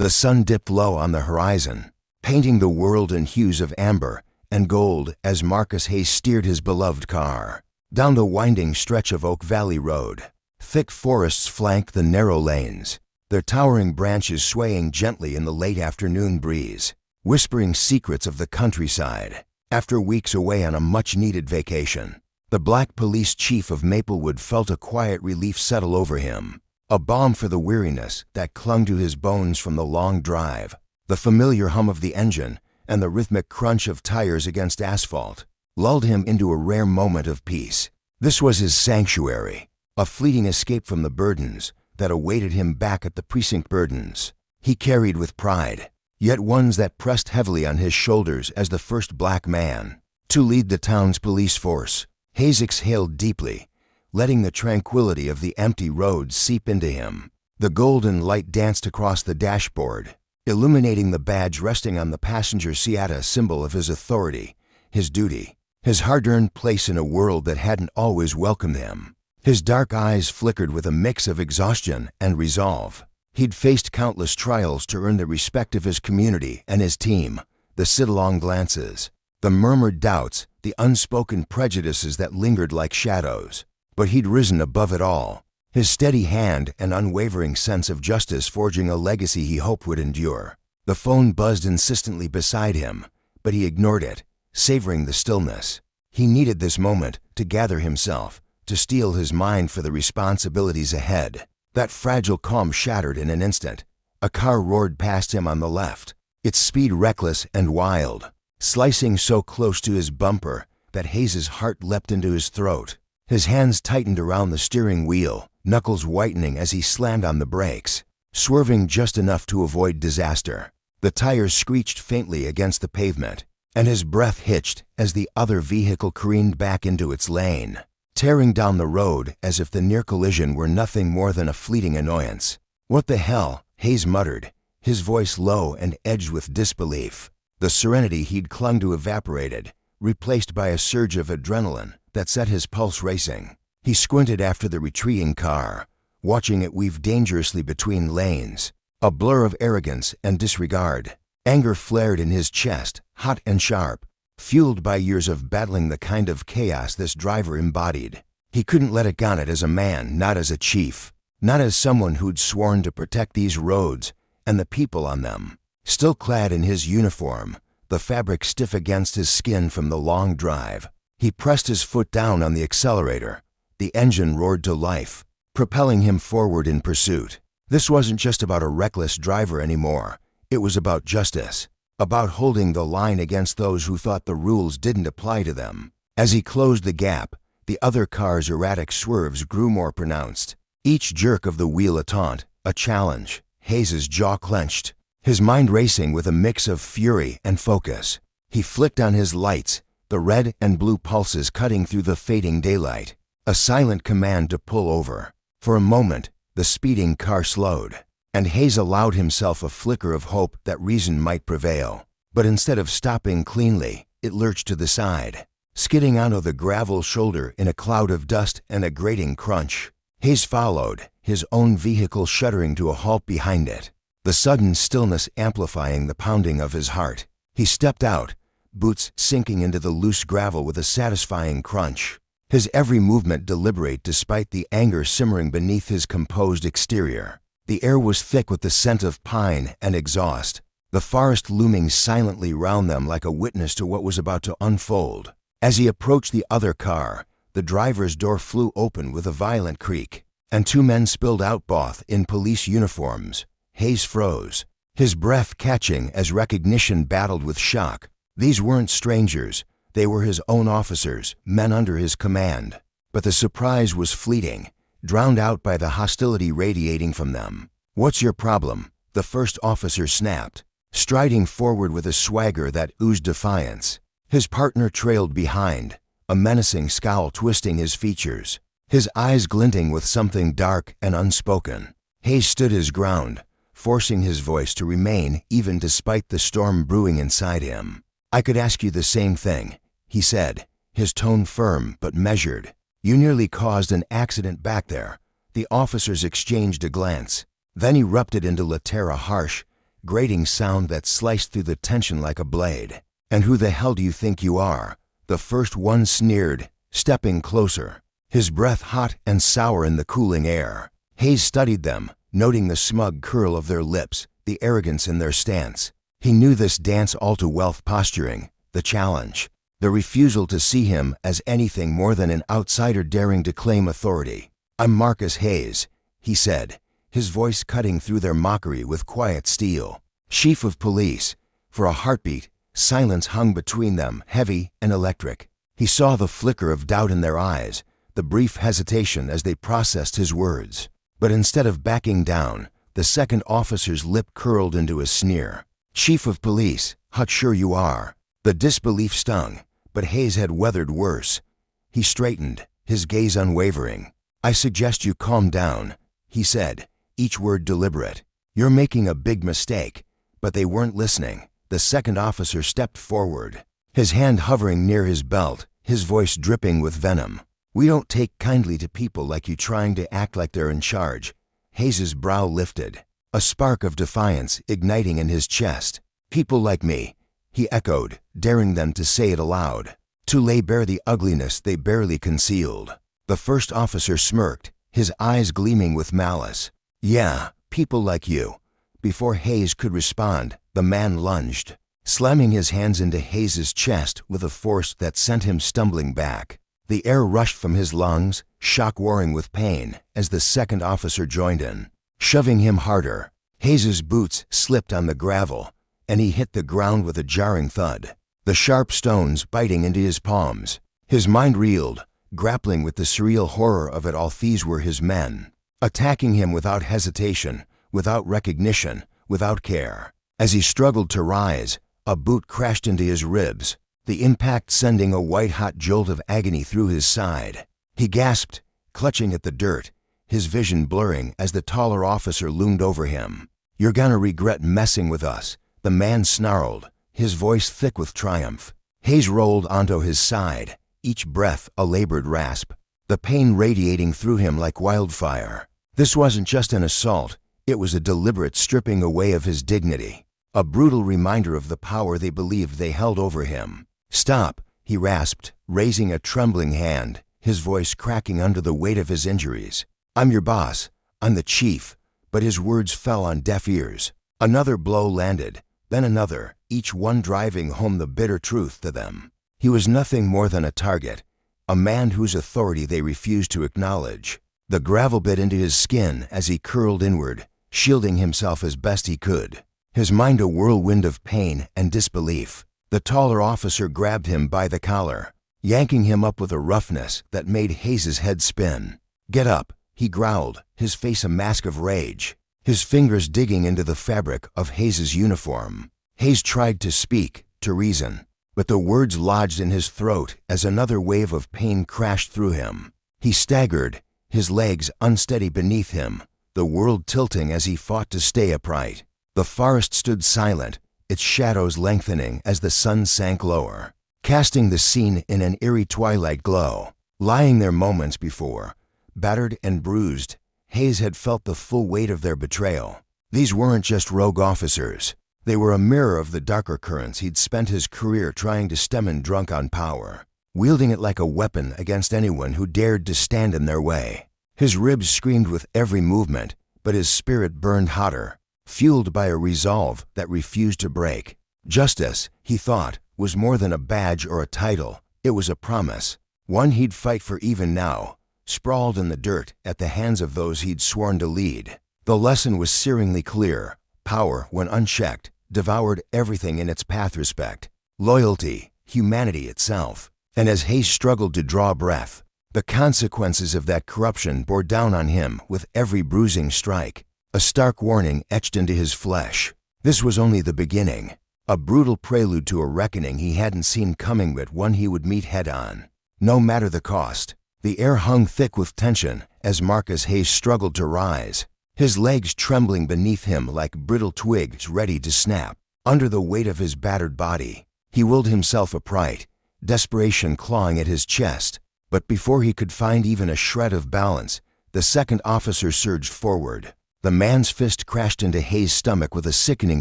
The sun dipped low on the horizon, painting the world in hues of amber and gold as Marcus Hayes steered his beloved car. Down the winding stretch of Oak Valley Road, thick forests flanked the narrow lanes, their towering branches swaying gently in the late afternoon breeze, whispering secrets of the countryside. After weeks away on a much-needed vacation, the black police chief of Maplewood felt a quiet relief settle over him, a balm for the weariness that clung to his bones from the long drive. The familiar hum of the engine and the rhythmic crunch of tires against asphalt lulled him into a rare moment of peace. This was his sanctuary, a fleeting escape from the burdens that awaited him back at the precinct. Burdens he carried with pride, yet ones that pressed heavily on his shoulders as the first black man to lead the town's police force. Hayes exhaled deeply, letting the tranquility of the empty road seep into him. The golden light danced across the dashboard, illuminating the badge resting on the passenger seat, a symbol of his authority, his duty, his hard-earned place in a world that hadn't always welcomed him. His dark eyes flickered with a mix of exhaustion and resolve. He'd faced countless trials to earn the respect of his community and his team, the sidelong glances, the murmured doubts, the unspoken prejudices that lingered like shadows. But he'd risen above it all, his steady hand and unwavering sense of justice forging a legacy he hoped would endure. The phone buzzed insistently beside him, but he ignored it, savoring the stillness. He needed this moment to gather himself, to steel his mind for the responsibilities ahead. That fragile calm shattered in an instant. A car roared past him on the left, its speed reckless and wild, slicing so close to his bumper that Hayes's heart leapt into his throat. His hands tightened around the steering wheel, knuckles whitening as he slammed on the brakes, swerving just enough to avoid disaster. The tires screeched faintly against the pavement, and his breath hitched as the other vehicle careened back into its lane, tearing down the road as if the near collision were nothing more than a fleeting annoyance. "What the hell?" Hayes muttered, his voice low and edged with disbelief. The serenity he'd clung to evaporated, replaced by a surge of adrenaline that set his pulse racing. He squinted after the retreating car, watching it weave dangerously between lanes, a blur of arrogance and disregard. Anger flared in his chest, hot and sharp, fueled by years of battling the kind of chaos this driver embodied. He couldn't let it get on it as a man, not as a chief, not as someone who'd sworn to protect these roads and the people on them. Still clad in his uniform, the fabric stiff against his skin from the long drive, he pressed his foot down on the accelerator. The engine roared to life, propelling him forward in pursuit. This wasn't just about a reckless driver anymore. It was about justice, about holding the line against those who thought the rules didn't apply to them. As he closed the gap, the other car's erratic swerves grew more pronounced, each jerk of the wheel a taunt, a challenge. Hayes's jaw clenched, his mind racing with a mix of fury and focus. He flicked on his lights, the red and blue pulses cutting through the fading daylight, a silent command to pull over. For a moment, the speeding car slowed, and Hayes allowed himself a flicker of hope that reason might prevail. But instead of stopping cleanly, it lurched to the side, skidding onto the gravel shoulder in a cloud of dust and a grating crunch. Hayes followed, his own vehicle shuddering to a halt behind it, the sudden stillness amplifying the pounding of his heart. He stepped out, boots sinking into the loose gravel with a satisfying crunch, his every movement deliberate despite the anger simmering beneath his composed exterior. The air was thick with the scent of pine and exhaust, the forest looming silently round them like a witness to what was about to unfold. As he approached the other car, the driver's door flew open with a violent creak, and two men spilled out, both in police uniforms. Hayes froze, his breath catching as recognition battled with shock. These weren't strangers, they were his own officers, men under his command. But the surprise was fleeting, drowned out by the hostility radiating from them. "What's your problem?" the first officer snapped, striding forward with a swagger that oozed defiance. His partner trailed behind, a menacing scowl twisting his features, his eyes glinting with something dark and unspoken. Hayes stood his ground, forcing his voice to remain even despite the storm brewing inside him. "I could ask you the same thing," he said, his tone firm but measured. "You nearly caused an accident back there." The officers exchanged a glance, then erupted into laterra, harsh, grating sound that sliced through the tension like a blade. "And who the hell do you think you are?" the first one sneered, stepping closer, his breath hot and sour in the cooling air. Hayes studied them, noting the smug curl of their lips, the arrogance in their stance. He knew this dance all too well: posturing, the challenge, the refusal to see him as anything more than an outsider daring to claim authority. "I'm Marcus Hayes," he said, his voice cutting through their mockery with quiet steel. "Chief of police." For a heartbeat, silence hung between them, heavy and electric. He saw the flicker of doubt in their eyes, the brief hesitation as they processed his words. But instead of backing down, the second officer's lip curled into a sneer. "Chief of police, how sure you are." The disbelief stung, but Hayes had weathered worse. He straightened, his gaze unwavering. "I suggest you calm down," he said, each word deliberate. "You're making a big mistake." But they weren't listening. The second officer stepped forward, his hand hovering near his belt, his voice dripping with venom. "We don't take kindly to people like you trying to act like they're in charge." Hayes's brow lifted, a spark of defiance igniting in his chest. "People like me," he echoed, daring them to say it aloud, to lay bare the ugliness they barely concealed. The first officer smirked, his eyes gleaming with malice. "Yeah, people like you." Before Hayes could respond, the man lunged, slamming his hands into Hayes's chest with a force that sent him stumbling back. The air rushed from his lungs, shock warring with pain, as the second officer joined in, shoving him harder. Hayes's boots slipped on the gravel, and he hit the ground with a jarring thud, the sharp stones biting into his palms. His mind reeled, grappling with the surreal horror of it all. These were his men, attacking him without hesitation, without recognition, without care. As he struggled to rise, a boot crashed into his ribs, the impact sending a white-hot jolt of agony through his side. He gasped, clutching at the dirt, his vision blurring as the taller officer loomed over him. "You're gonna regret messing with us," the man snarled, his voice thick with triumph. Hayes rolled onto his side, each breath a labored rasp, the pain radiating through him like wildfire. This wasn't just an assault, it was a deliberate stripping away of his dignity, a brutal reminder of the power they believed they held over him. "Stop," he rasped, raising a trembling hand, his voice cracking under the weight of his injuries. "I'm your boss, I'm the chief." But his words fell on deaf ears. Another blow landed, then another, each one driving home the bitter truth to them. He was nothing more than a target, a man whose authority they refused to acknowledge. The gravel bit into his skin as he curled inward, shielding himself as best he could, his mind a whirlwind of pain and disbelief. The taller officer grabbed him by the collar, yanking him up with a roughness that made Hayes's head spin. "Get up," he growled, his face a mask of rage, his fingers digging into the fabric of Hayes's uniform. Hayes tried to speak, to reason, but the words lodged in his throat as another wave of pain crashed through him. He staggered, his legs unsteady beneath him, the world tilting as he fought to stay upright. The forest stood silent, its shadows lengthening as the sun sank lower, casting the scene in an eerie twilight glow. Lying there moments before, battered and bruised, Hayes had felt the full weight of their betrayal. These weren't just rogue officers. They were a mirror of the darker currents he'd spent his career trying to stem and drunk on power, wielding it like a weapon against anyone who dared to stand in their way. His ribs screamed with every movement, but his spirit burned hotter, fueled by a resolve that refused to break. Justice, he thought, was more than a badge or a title. It was a promise, one he'd fight for even now, sprawled in the dirt at the hands of those he'd sworn to lead. The lesson was searingly clear. Power, when unchecked, devoured everything in its path: respect, loyalty, humanity itself. And as Hayes struggled to draw breath, the consequences of that corruption bore down on him with every bruising strike, a stark warning etched into his flesh. This was only the beginning, a brutal prelude to a reckoning he hadn't seen coming, but one he would meet head-on, no matter the cost. The air hung thick with tension as Marcus Hayes struggled to rise, his legs trembling beneath him like brittle twigs ready to snap. Under the weight of his battered body, he willed himself upright, desperation clawing at his chest. But before he could find even a shred of balance, the second officer surged forward, The man's fist crashed into Hayes' stomach with a sickening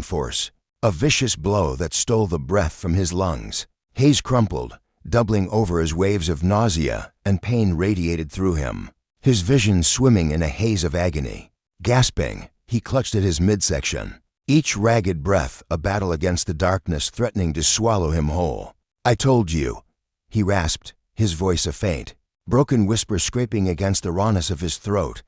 force, a vicious blow that stole the breath from his lungs. Hayes crumpled, doubling over as waves of nausea and pain radiated through him, his vision swimming in a haze of agony. Gasping, he clutched at his midsection, each ragged breath a battle against the darkness threatening to swallow him whole. "I told you," he rasped, his voice a faint, broken whisper scraping against the rawness of his throat.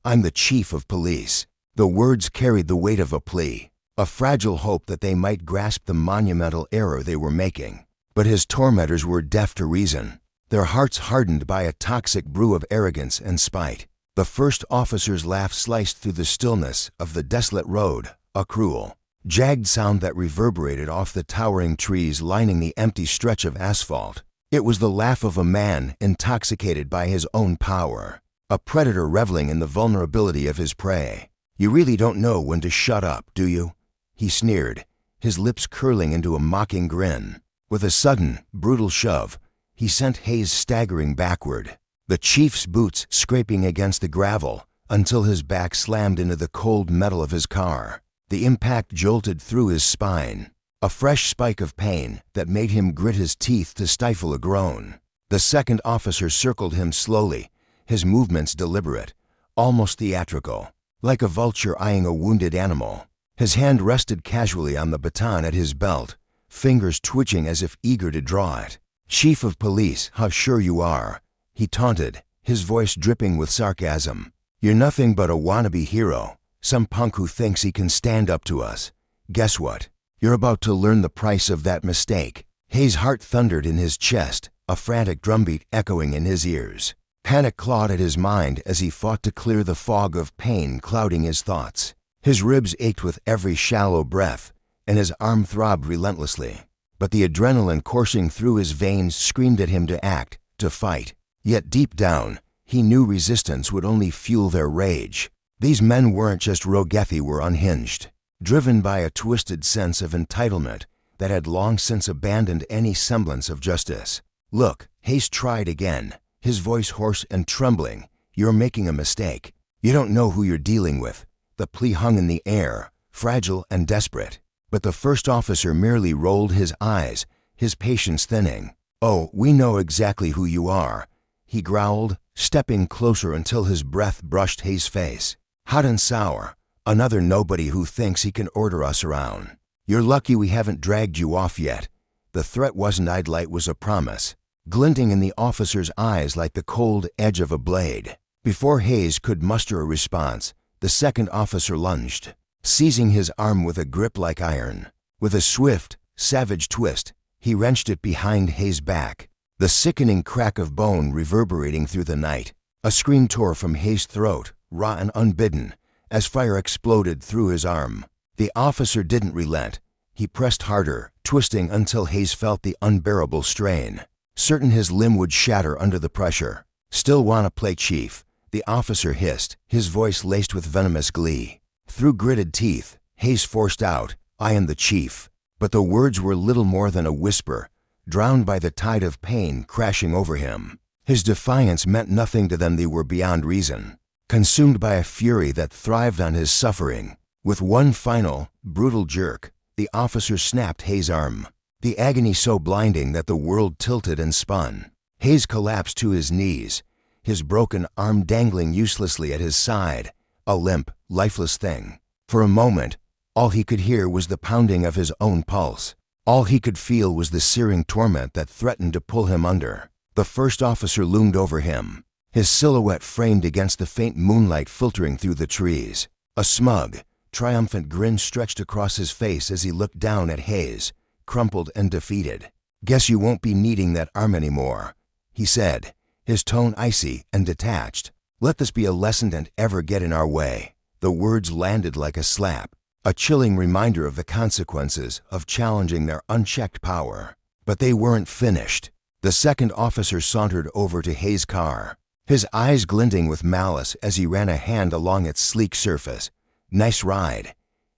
"I'm the chief of police." The words carried the weight of a plea, a fragile hope that they might grasp the monumental error they were making. But his tormentors were deaf to reason, their hearts hardened by a toxic brew of arrogance and spite. The first officer's laugh sliced through the stillness of the desolate road, a cruel, jagged sound that reverberated off the towering trees lining the empty stretch of asphalt. It was the laugh of a man intoxicated by his own power, a predator reveling in the vulnerability of his prey. "You really don't know when to shut up, do you?" he sneered, his lips curling into a mocking grin. With a sudden, brutal shove, he sent Hayes staggering backward, the chief's boots scraping against the gravel until his back slammed into the cold metal of his car. The impact jolted through his spine, a fresh spike of pain that made him grit his teeth to stifle a groan. The second officer circled him slowly, his movements deliberate, almost theatrical, like a vulture eyeing a wounded animal. His hand rested casually on the baton at his belt, fingers twitching as if eager to draw it. "Chief of police, how sure you are," he taunted, his voice dripping with sarcasm. "You're nothing but a wannabe hero, some punk who thinks he can stand up to us. Guess what? You're about to learn the price of that mistake." Hayes' heart thundered in his chest, a frantic drumbeat echoing in his ears. Panic clawed at his mind as he fought to clear the fog of pain clouding his thoughts. His ribs ached with every shallow breath, and his arm throbbed relentlessly. But the adrenaline coursing through his veins screamed at him to act, to fight. Yet deep down, he knew resistance would only fuel their rage. These men weren't just rogues, they were unhinged, driven by a twisted sense of entitlement that had long since abandoned any semblance of justice. "Look," Hayes tried again, his voice hoarse and trembling. "You're making a mistake. You don't know who you're dealing with." The plea hung in the air, fragile and desperate. But the first officer merely rolled his eyes, his patience thinning. "Oh, we know exactly who you are," he growled, stepping closer until his breath brushed Hayes' face. "Hot and sour, another nobody who thinks he can order us around. You're lucky we haven't dragged you off yet." The threat wasn't idle, it was a promise, glinting in the officer's eyes like the cold edge of a blade. Before Hayes could muster a response, the second officer lunged, seizing his arm with a grip like iron. With a swift, savage twist, he wrenched it behind Hayes' back, the sickening crack of bone reverberating through the night. A scream tore from Hayes' throat, raw and unbidden, as fire exploded through his arm. The officer didn't relent. He pressed harder, twisting until Hayes felt the unbearable strain, certain his limb would shatter under the pressure. "Still wanna play, Chief?" the officer hissed, his voice laced with venomous glee. Through gritted teeth, Hayes forced out, "I am the chief." But the words were little more than a whisper, drowned by the tide of pain crashing over him. His defiance meant nothing to them, they were beyond reason, consumed by a fury that thrived on his suffering. With one final, brutal jerk, the officer snapped Hayes' arm, the agony so blinding that the world tilted and spun. Hayes collapsed to his knees, his broken arm dangling uselessly at his side, a limp, lifeless thing. For a moment, all he could hear was the pounding of his own pulse. All he could feel was the searing torment that threatened to pull him under. The first officer loomed over him, his silhouette framed against the faint moonlight filtering through the trees. A smug, triumphant grin stretched across his face as he looked down at Hayes, crumpled and defeated. "Guess you won't be needing that arm anymore," he said, his tone icy and detached. "Let this be a lesson don't ever get in our way." The words landed like a slap, a chilling reminder of the consequences of challenging their unchecked power. But they weren't finished. The second officer sauntered over to Hayes' car, his eyes glinting with malice as he ran a hand along its sleek surface. "Nice ride,"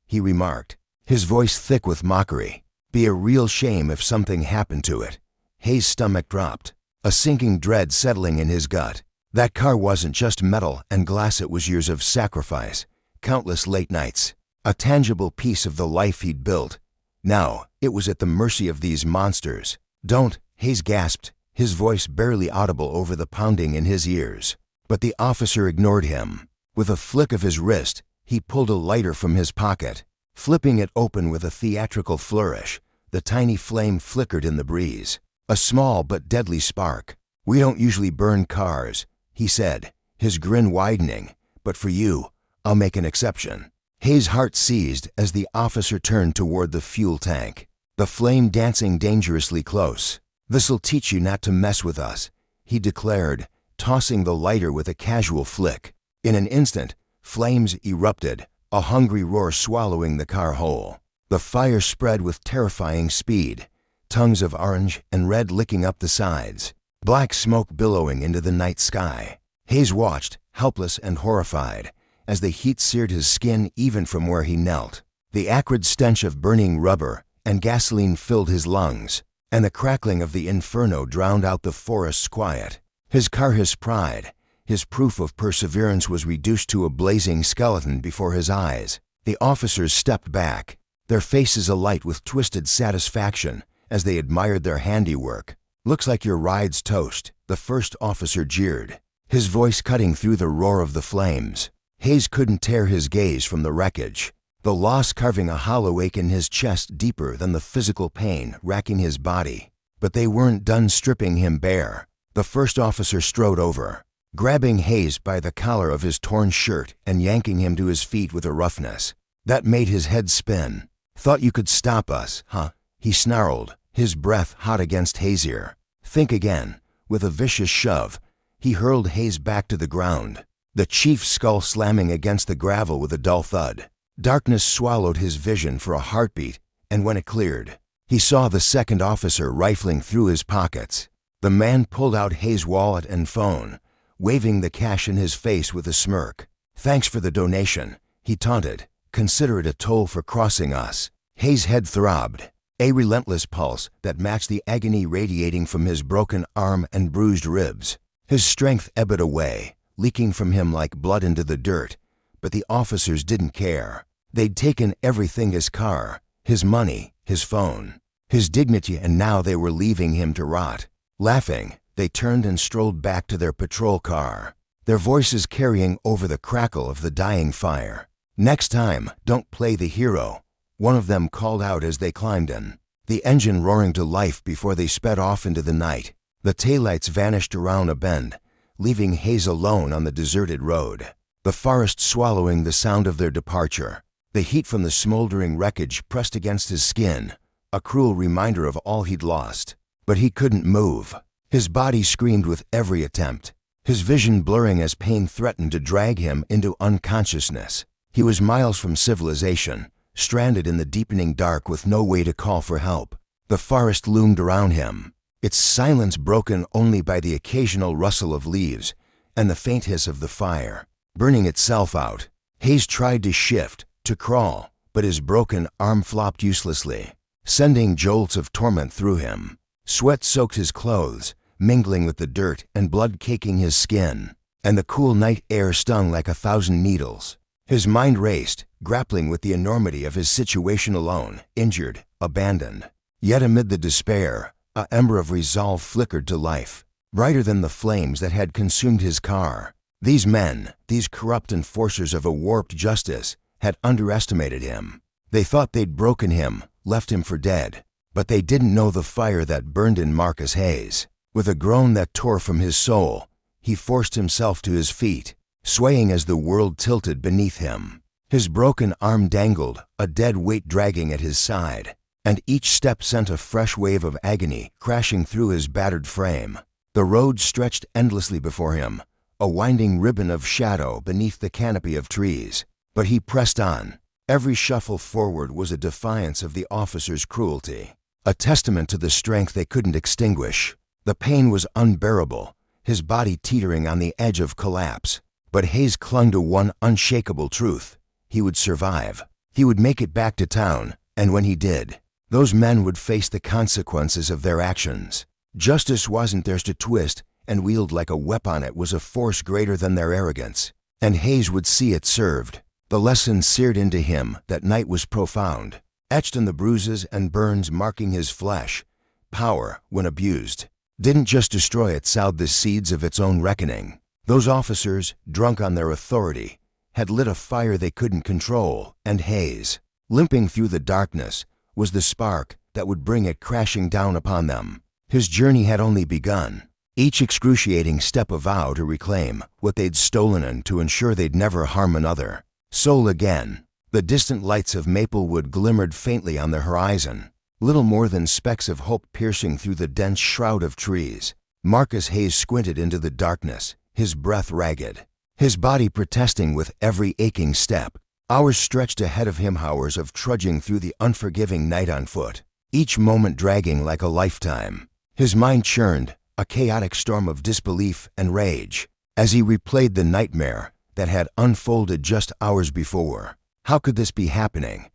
he remarked, his voice thick with mockery. "Be a real shame if something happened to it." Hayes' stomach dropped, a sinking dread settling in his gut. That car wasn't just metal and glass, it was years of sacrifice, countless late nights, a tangible piece of the life he'd built. Now, it was at the mercy of these monsters. "Don't," Hayes gasped, his voice barely audible over the pounding in his ears. But the officer ignored him. With a flick of his wrist, he pulled a lighter from his pocket. Flipping it open with a theatrical flourish, the tiny flame flickered in the breeze. A small but deadly spark. "We don't usually burn cars," he said, his grin widening. "But for you, I'll make an exception." Hayes' heart seized as the officer turned toward the fuel tank, the flame dancing dangerously close. "This'll teach you not to mess with us," he declared, tossing the lighter with a casual flick. In an instant, flames erupted, a hungry roar swallowing the car whole. The fire spread with terrifying speed, tongues of orange and red licking up the sides, black smoke billowing into the night sky. Hayes watched, helpless and horrified, as the heat seared his skin even from where he knelt. The acrid stench of burning rubber and gasoline filled his lungs, and the crackling of the inferno drowned out the forest's quiet. His car, his pride, his proof of perseverance, was reduced to a blazing skeleton before his eyes. The officers stepped back, their faces alight with twisted satisfaction as they admired their handiwork. "Looks like your ride's toast," the first officer jeered, his voice cutting through the roar of the flames. Hayes couldn't tear his gaze from the wreckage, the loss carving a hollow ache in his chest deeper than the physical pain racking his body. But they weren't done stripping him bare. The first officer strode over, grabbing Hayes by the collar of his torn shirt and yanking him to his feet with a roughness that made his head spin. "Thought you could stop us, huh?" he snarled, his breath hot against Hayes' ear. "Think again." With a vicious shove, he hurled Hayes back to the ground, the chief's skull slamming against the gravel with a dull thud. Darkness swallowed his vision for a heartbeat, and when it cleared, he saw the second officer rifling through his pockets. The man pulled out Hayes' wallet and phone, waving the cash in his face with a smirk. "Thanks for the donation," he taunted. "Consider it a toll for crossing us." Hayes' head throbbed, a relentless pulse that matched the agony radiating from his broken arm and bruised ribs. His strength ebbed away, leaking from him like blood into the dirt, but the officers didn't care. They'd taken everything: his car, his money, his phone, his dignity, and now they were leaving him to rot. Laughing, they turned and strolled back to their patrol car, their voices carrying over the crackle of the dying fire. "Next time, don't play the hero," one of them called out as they climbed in, the engine roaring to life before they sped off into the night. The taillights vanished around a bend, leaving Hayes alone on the deserted road, the forest swallowing the sound of their departure. The heat from the smoldering wreckage pressed against his skin, a cruel reminder of all he'd lost. But he couldn't move. His body screamed with every attempt, his vision blurring as pain threatened to drag him into unconsciousness. He was miles from civilization, stranded in the deepening dark with no way to call for help. The forest loomed around him, its silence broken only by the occasional rustle of leaves and the faint hiss of the fire, burning itself out. Hayes tried to shift, to crawl, but his broken arm flopped uselessly, sending jolts of torment through him. Sweat soaked his clothes, mingling with the dirt and blood caking his skin, and the cool night air stung like 1,000 needles. His mind raced, grappling with the enormity of his situation: alone, injured, abandoned. Yet amid the despair, an ember of resolve flickered to life, brighter than the flames that had consumed his car. These men, these corrupt enforcers of a warped justice, had underestimated him. They thought they'd broken him, left him for dead. But they didn't know the fire that burned in Marcus Hayes. With a groan that tore from his soul, he forced himself to his feet, swaying as the world tilted beneath him. His broken arm dangled, a dead weight dragging at his side, and each step sent a fresh wave of agony crashing through his battered frame. The road stretched endlessly before him, a winding ribbon of shadow beneath the canopy of trees. But he pressed on. Every shuffle forward was a defiance of the officer's cruelty, a testament to the strength they couldn't extinguish. The pain was unbearable, his body teetering on the edge of collapse. But Hayes clung to one unshakable truth: he would survive. He would make it back to town, and when he did, those men would face the consequences of their actions. Justice wasn't theirs to twist and wield like a weapon. It was a force greater than their arrogance, and Hayes would see it served. The lesson seared into him that night was profound, etched in the bruises and burns marking his flesh. Power, when abused, didn't just destroy it, sowed the seeds of its own reckoning. Those officers, drunk on their authority, had lit a fire they couldn't control, and Hayes, limping through the darkness, was the spark that would bring it crashing down upon them. His journey had only begun, each excruciating step a vow to reclaim what they'd stolen and to ensure they'd never harm another soul again. The distant lights of Maplewood glimmered faintly on the horizon, little more than specks of hope piercing through the dense shroud of trees. Marcus Hayes squinted into the darkness, his breath ragged, his body protesting with every aching step. Hours stretched ahead of him, hours of trudging through the unforgiving night on foot, each moment dragging like a lifetime. His mind churned, a chaotic storm of disbelief and rage, as he replayed the nightmare that had unfolded just hours before. How could this be happening?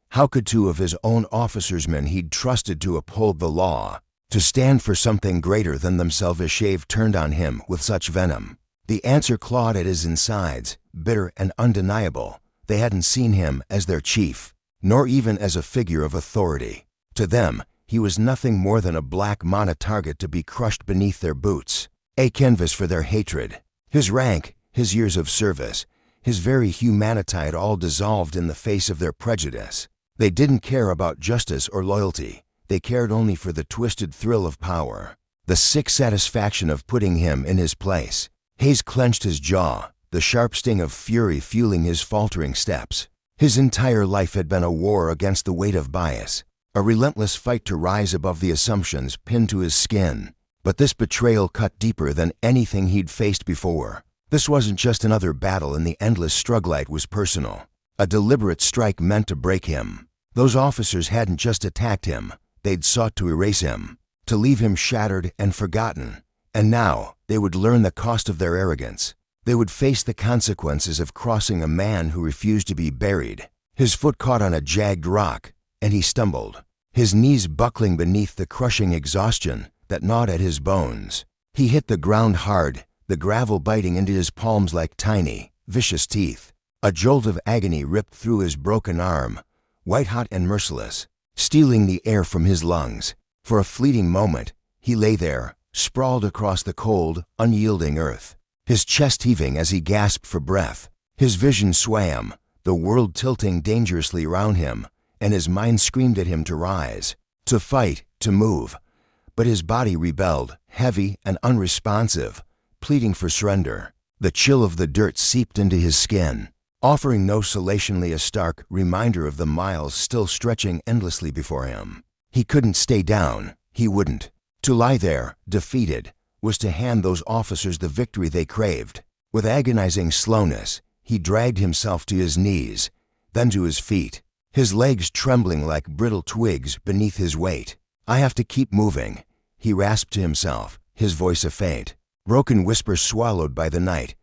How could two of his own officersmen he'd trusted to uphold the law, to stand for something greater than themselves, shave turned on him with such venom? The answer clawed at his insides, bitter and undeniable. They hadn't seen him as their chief, nor even as a figure of authority. To them, he was nothing more than a black mana target to be crushed beneath their boots, a canvas for their hatred. His rank, his years of service, his very humanity had all dissolved in the face of their prejudice. They didn't care about justice or loyalty. They cared only for the twisted thrill of power, the sick satisfaction of putting him in his place. Hayes clenched his jaw, the sharp sting of fury fueling his faltering steps. His entire life had been a war against the weight of bias, a relentless fight to rise above the assumptions pinned to his skin. But this betrayal cut deeper than anything he'd faced before. This wasn't just another battle in the endless struggle, it was personal. A deliberate strike meant to break him. Those officers hadn't just attacked him, they'd sought to erase him, to leave him shattered and forgotten. And now, they would learn the cost of their arrogance. They would face the consequences of crossing a man who refused to be buried. His foot caught on a jagged rock, and he stumbled, his knees buckling beneath the crushing exhaustion that gnawed at his bones. He hit the ground hard, the gravel biting into his palms like tiny, vicious teeth. A jolt of agony ripped through his broken arm, white-hot and merciless, stealing the air from his lungs. For a fleeting moment, he lay there, sprawled across the cold, unyielding earth, his chest heaving as he gasped for breath. His vision swam, the world tilting dangerously around him, and his mind screamed at him to rise, to fight, to move. But his body rebelled, heavy and unresponsive, pleading for surrender. The chill of the dirt seeped into his skin, offering no solation, only a stark reminder of the miles still stretching endlessly before him. He couldn't stay down, he wouldn't. To lie there, defeated, was to hand those officers the victory they craved. With agonizing slowness, he dragged himself to his knees, then to his feet, his legs trembling like brittle twigs beneath his weight. "I have to keep moving," he rasped to himself, his voice a faint, broken whisper swallowed by the night.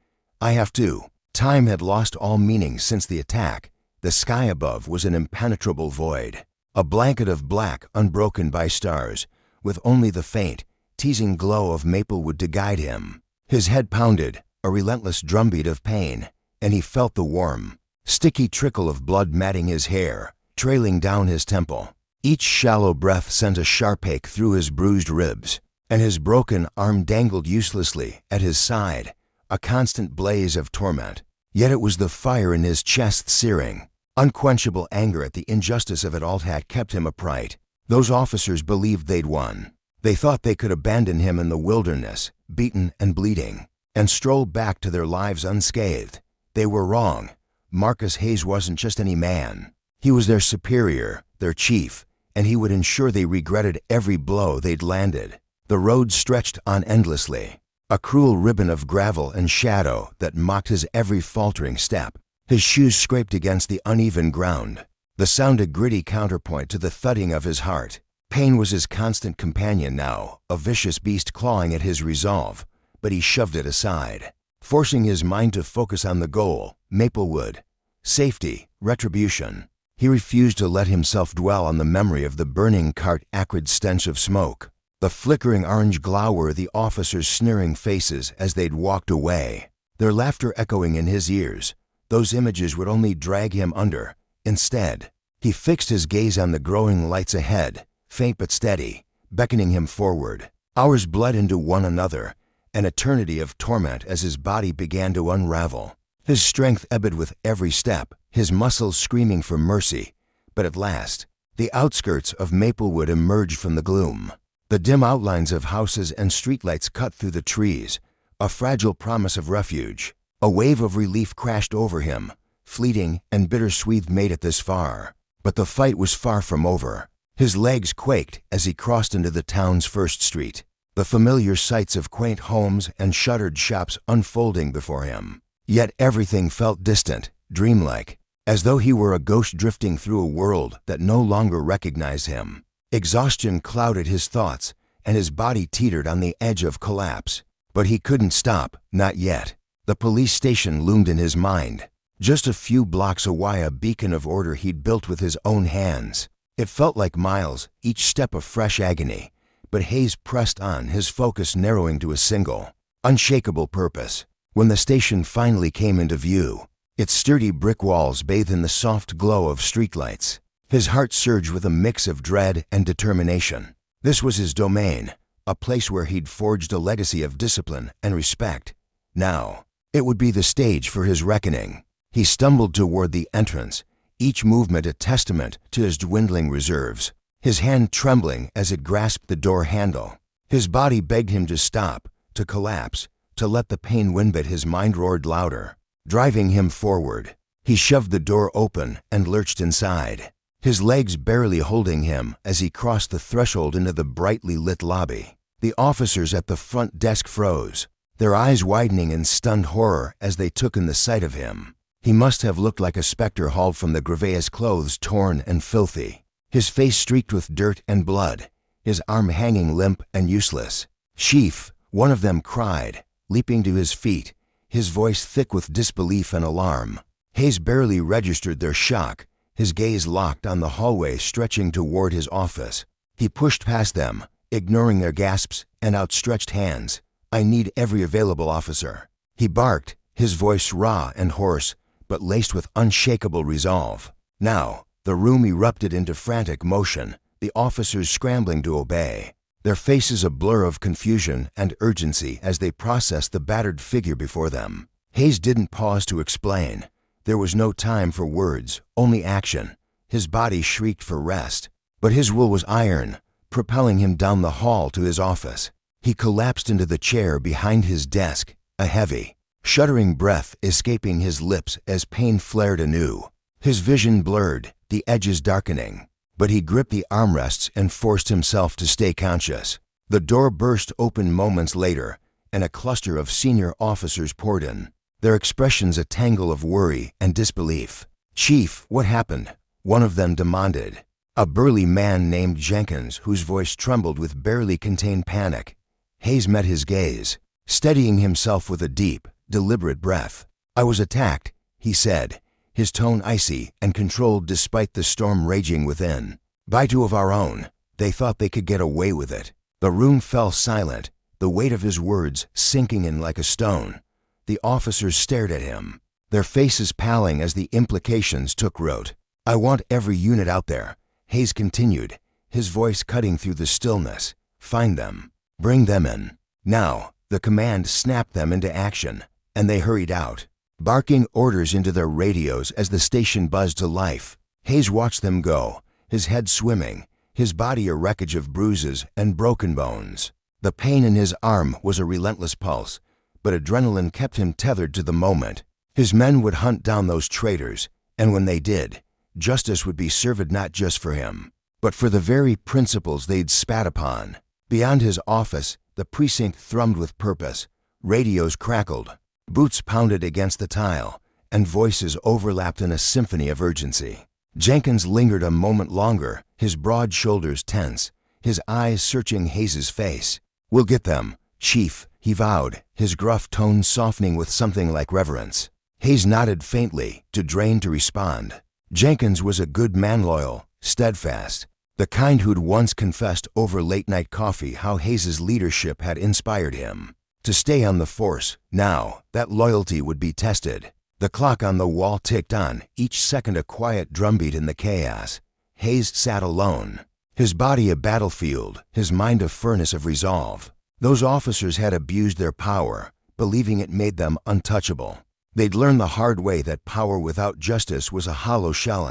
"I have to." Time had lost all meaning since the attack. The sky above was an impenetrable void, a blanket of black unbroken by stars, with only the faint, teasing glow of Maplewood to guide him. His head pounded, a relentless drumbeat of pain, and he felt the warm, sticky trickle of blood matting his hair, trailing down his temple. Each shallow breath sent a sharp ache through his bruised ribs, and his broken arm dangled uselessly at his side, a constant blaze of torment. Yet it was the fire in his chest searing, unquenchable anger at the injustice of it all had kept him upright. Those officers believed they'd won. They thought they could abandon him in the wilderness, beaten and bleeding, and stroll back to their lives unscathed. They were wrong. Marcus Hayes wasn't just any man. He was their superior, their chief, and he would ensure they regretted every blow they'd landed. The road stretched on endlessly, a cruel ribbon of gravel and shadow that mocked his every faltering step. His shoes scraped against the uneven ground, the sound a gritty counterpoint to the thudding of his heart. Pain was his constant companion now, a vicious beast clawing at his resolve, but he shoved it aside, forcing his mind to focus on the goal, Maplewood, safety, retribution. He refused to let himself dwell on the memory of the burning cart, acrid stench of smoke, the flickering orange glower of the officers' sneering faces as they'd walked away, their laughter echoing in his ears, those images would only drag him under. Instead, he fixed his gaze on the growing lights ahead, faint but steady, beckoning him forward. Hours bled into one another, an eternity of torment as his body began to unravel. His strength ebbed with every step, his muscles screaming for mercy. But at last, the outskirts of Maplewood emerged from the gloom. The dim outlines of houses and streetlights cut through the trees, a fragile promise of refuge. A wave of relief crashed over him, fleeting and bittersweet made it this far. But the fight was far from over. His legs quaked as he crossed into the town's first street, the familiar sights of quaint homes and shuttered shops unfolding before him. Yet everything felt distant, dreamlike, as though he were a ghost drifting through a world that no longer recognized him. Exhaustion clouded his thoughts, and his body teetered on the edge of collapse. But he couldn't stop, not yet. The police station loomed in his mind, just a few blocks away, a beacon of order he'd built with his own hands. It felt like miles, each step a fresh agony, but Hayes pressed on, his focus narrowing to a single, unshakable purpose. When the station finally came into view, its sturdy brick walls bathed in the soft glow of streetlights, his heart surged with a mix of dread and determination. This was his domain, a place where he'd forged a legacy of discipline and respect. Now, it would be the stage for his reckoning. He stumbled toward the entrance, each movement a testament to his dwindling reserves, his hand trembling as it grasped the door handle. His body begged him to stop, to collapse, to let the pain win, but his mind roared louder, driving him forward. He shoved the door open and lurched inside, his legs barely holding him as he crossed the threshold into the brightly lit lobby. The officers at the front desk froze, their eyes widening in stunned horror as they took in the sight of him. He must have looked like a specter hauled from the grave, his clothes torn and filthy, his face streaked with dirt and blood, his arm hanging limp and useless. "Chief," one of them cried, leaping to his feet, his voice thick with disbelief and alarm. Hayes barely registered their shock, his gaze locked on the hallway stretching toward his office. He pushed past them, ignoring their gasps and outstretched hands. "I need every available officer," he barked, his voice raw and hoarse, but laced with unshakable resolve. Now, the room erupted into frantic motion, the officers scrambling to obey, their faces a blur of confusion and urgency as they processed the battered figure before them. Hayes didn't pause to explain. There was no time for words, only action. His body shrieked for rest, but his will was iron, propelling him down the hall to his office. He collapsed into the chair behind his desk, a heavy, shuddering breath escaping his lips as pain flared anew. His vision blurred, the edges darkening, but he gripped the armrests and forced himself to stay conscious. The door burst open moments later, and a cluster of senior officers poured in, their expressions a tangle of worry and disbelief. "Chief, what happened?" one of them demanded, a burly man named Jenkins whose voice trembled with barely contained panic. Hayes met his gaze, steadying himself with a deep, deliberate breath. "I was attacked," he said, his tone icy and controlled despite the storm raging within. "By two of our own. They thought they could get away with it." The room fell silent, the weight of his words sinking in like a stone. The officers stared at him, their faces paling as the implications took root. "I want every unit out there," Hayes continued, his voice cutting through the stillness. "Find them. Bring them in. Now." The command snapped them into action, and they hurried out, barking orders into their radios as the station buzzed to life. Hayes watched them go, his head swimming, his body a wreckage of bruises and broken bones. The pain in his arm was a relentless pulse, but adrenaline kept him tethered to the moment. His men would hunt down those traitors, and when they did, justice would be served not just for him, but for the very principles they'd spat upon. Beyond his office, the precinct thrummed with purpose. Radios crackled, boots pounded against the tile, and voices overlapped in a symphony of urgency. Jenkins lingered a moment longer, his broad shoulders tense, his eyes searching Hayes's face. "We'll get them, Chief," he vowed, his gruff tone softening with something like reverence. Hayes nodded faintly, too drained to respond. Jenkins was a good man, loyal, steadfast, the kind who'd once confessed over late-night coffee how Hayes's leadership had inspired him to stay on the force. Now, that loyalty would be tested. The clock on the wall ticked on, each second a quiet drumbeat in the chaos. Hayes sat alone, his body a battlefield, his mind a furnace of resolve. Those officers had abused their power, believing it made them untouchable. They'd learned the hard way that power without justice was a hollow shell,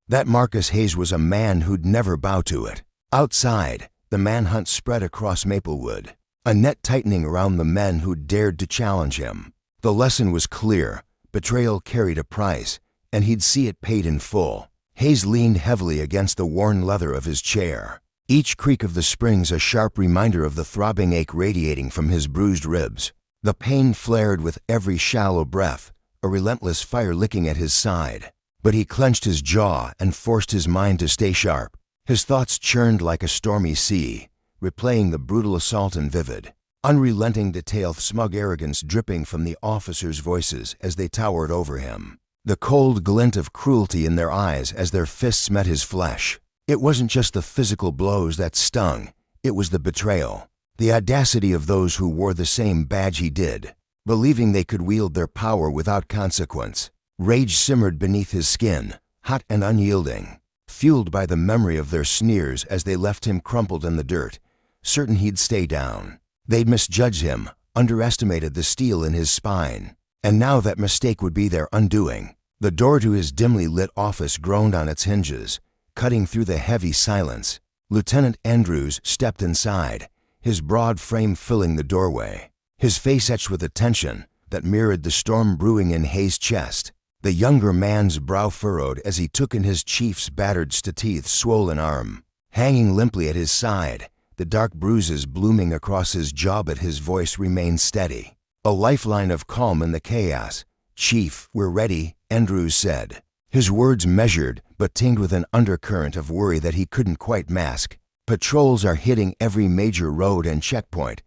that Marcus Hayes was a man who'd never bow to it. Outside, the manhunt spread across Maplewood, a net tightening around the men who'd dared to challenge him. The lesson was clear. Betrayal carried a price, and he'd see it paid in full. Hayes leaned heavily against the worn leather of his chair, each creak of the springs a sharp reminder of the throbbing ache radiating from his bruised ribs. The pain flared with every shallow breath, a relentless fire licking at his side. But he clenched his jaw and forced his mind to stay sharp. His thoughts churned like a stormy sea, replaying the brutal assault in vivid, unrelenting detail, smug arrogance dripping from the officers' voices as they towered over him. The cold glint of cruelty in their eyes as their fists met his flesh. It wasn't just the physical blows that stung, it was the betrayal. The audacity of those who wore the same badge he did, believing they could wield their power without consequence. Rage simmered beneath his skin, hot and unyielding, fueled by the memory of their sneers as they left him crumpled in the dirt, certain he'd stay down. They'd misjudged him, underestimated the steel in his spine, and now that mistake would be their undoing. The door to his dimly lit office groaned on its hinges, cutting through the heavy silence. Lieutenant Andrews stepped inside, his broad frame filling the doorway, his face etched with a tension that mirrored the storm brewing in Hayes' chest. The younger man's brow furrowed as he took in his chief's battered statieth swollen arm. Hanging limply at his side, the dark bruises blooming across his jaw, but his voice remained steady, a lifeline of calm in the chaos. "Chief, we're ready," Andrews said, his words measured but tinged with an undercurrent of worry that he couldn't quite mask. "Patrols are hitting every major road and checkpoint.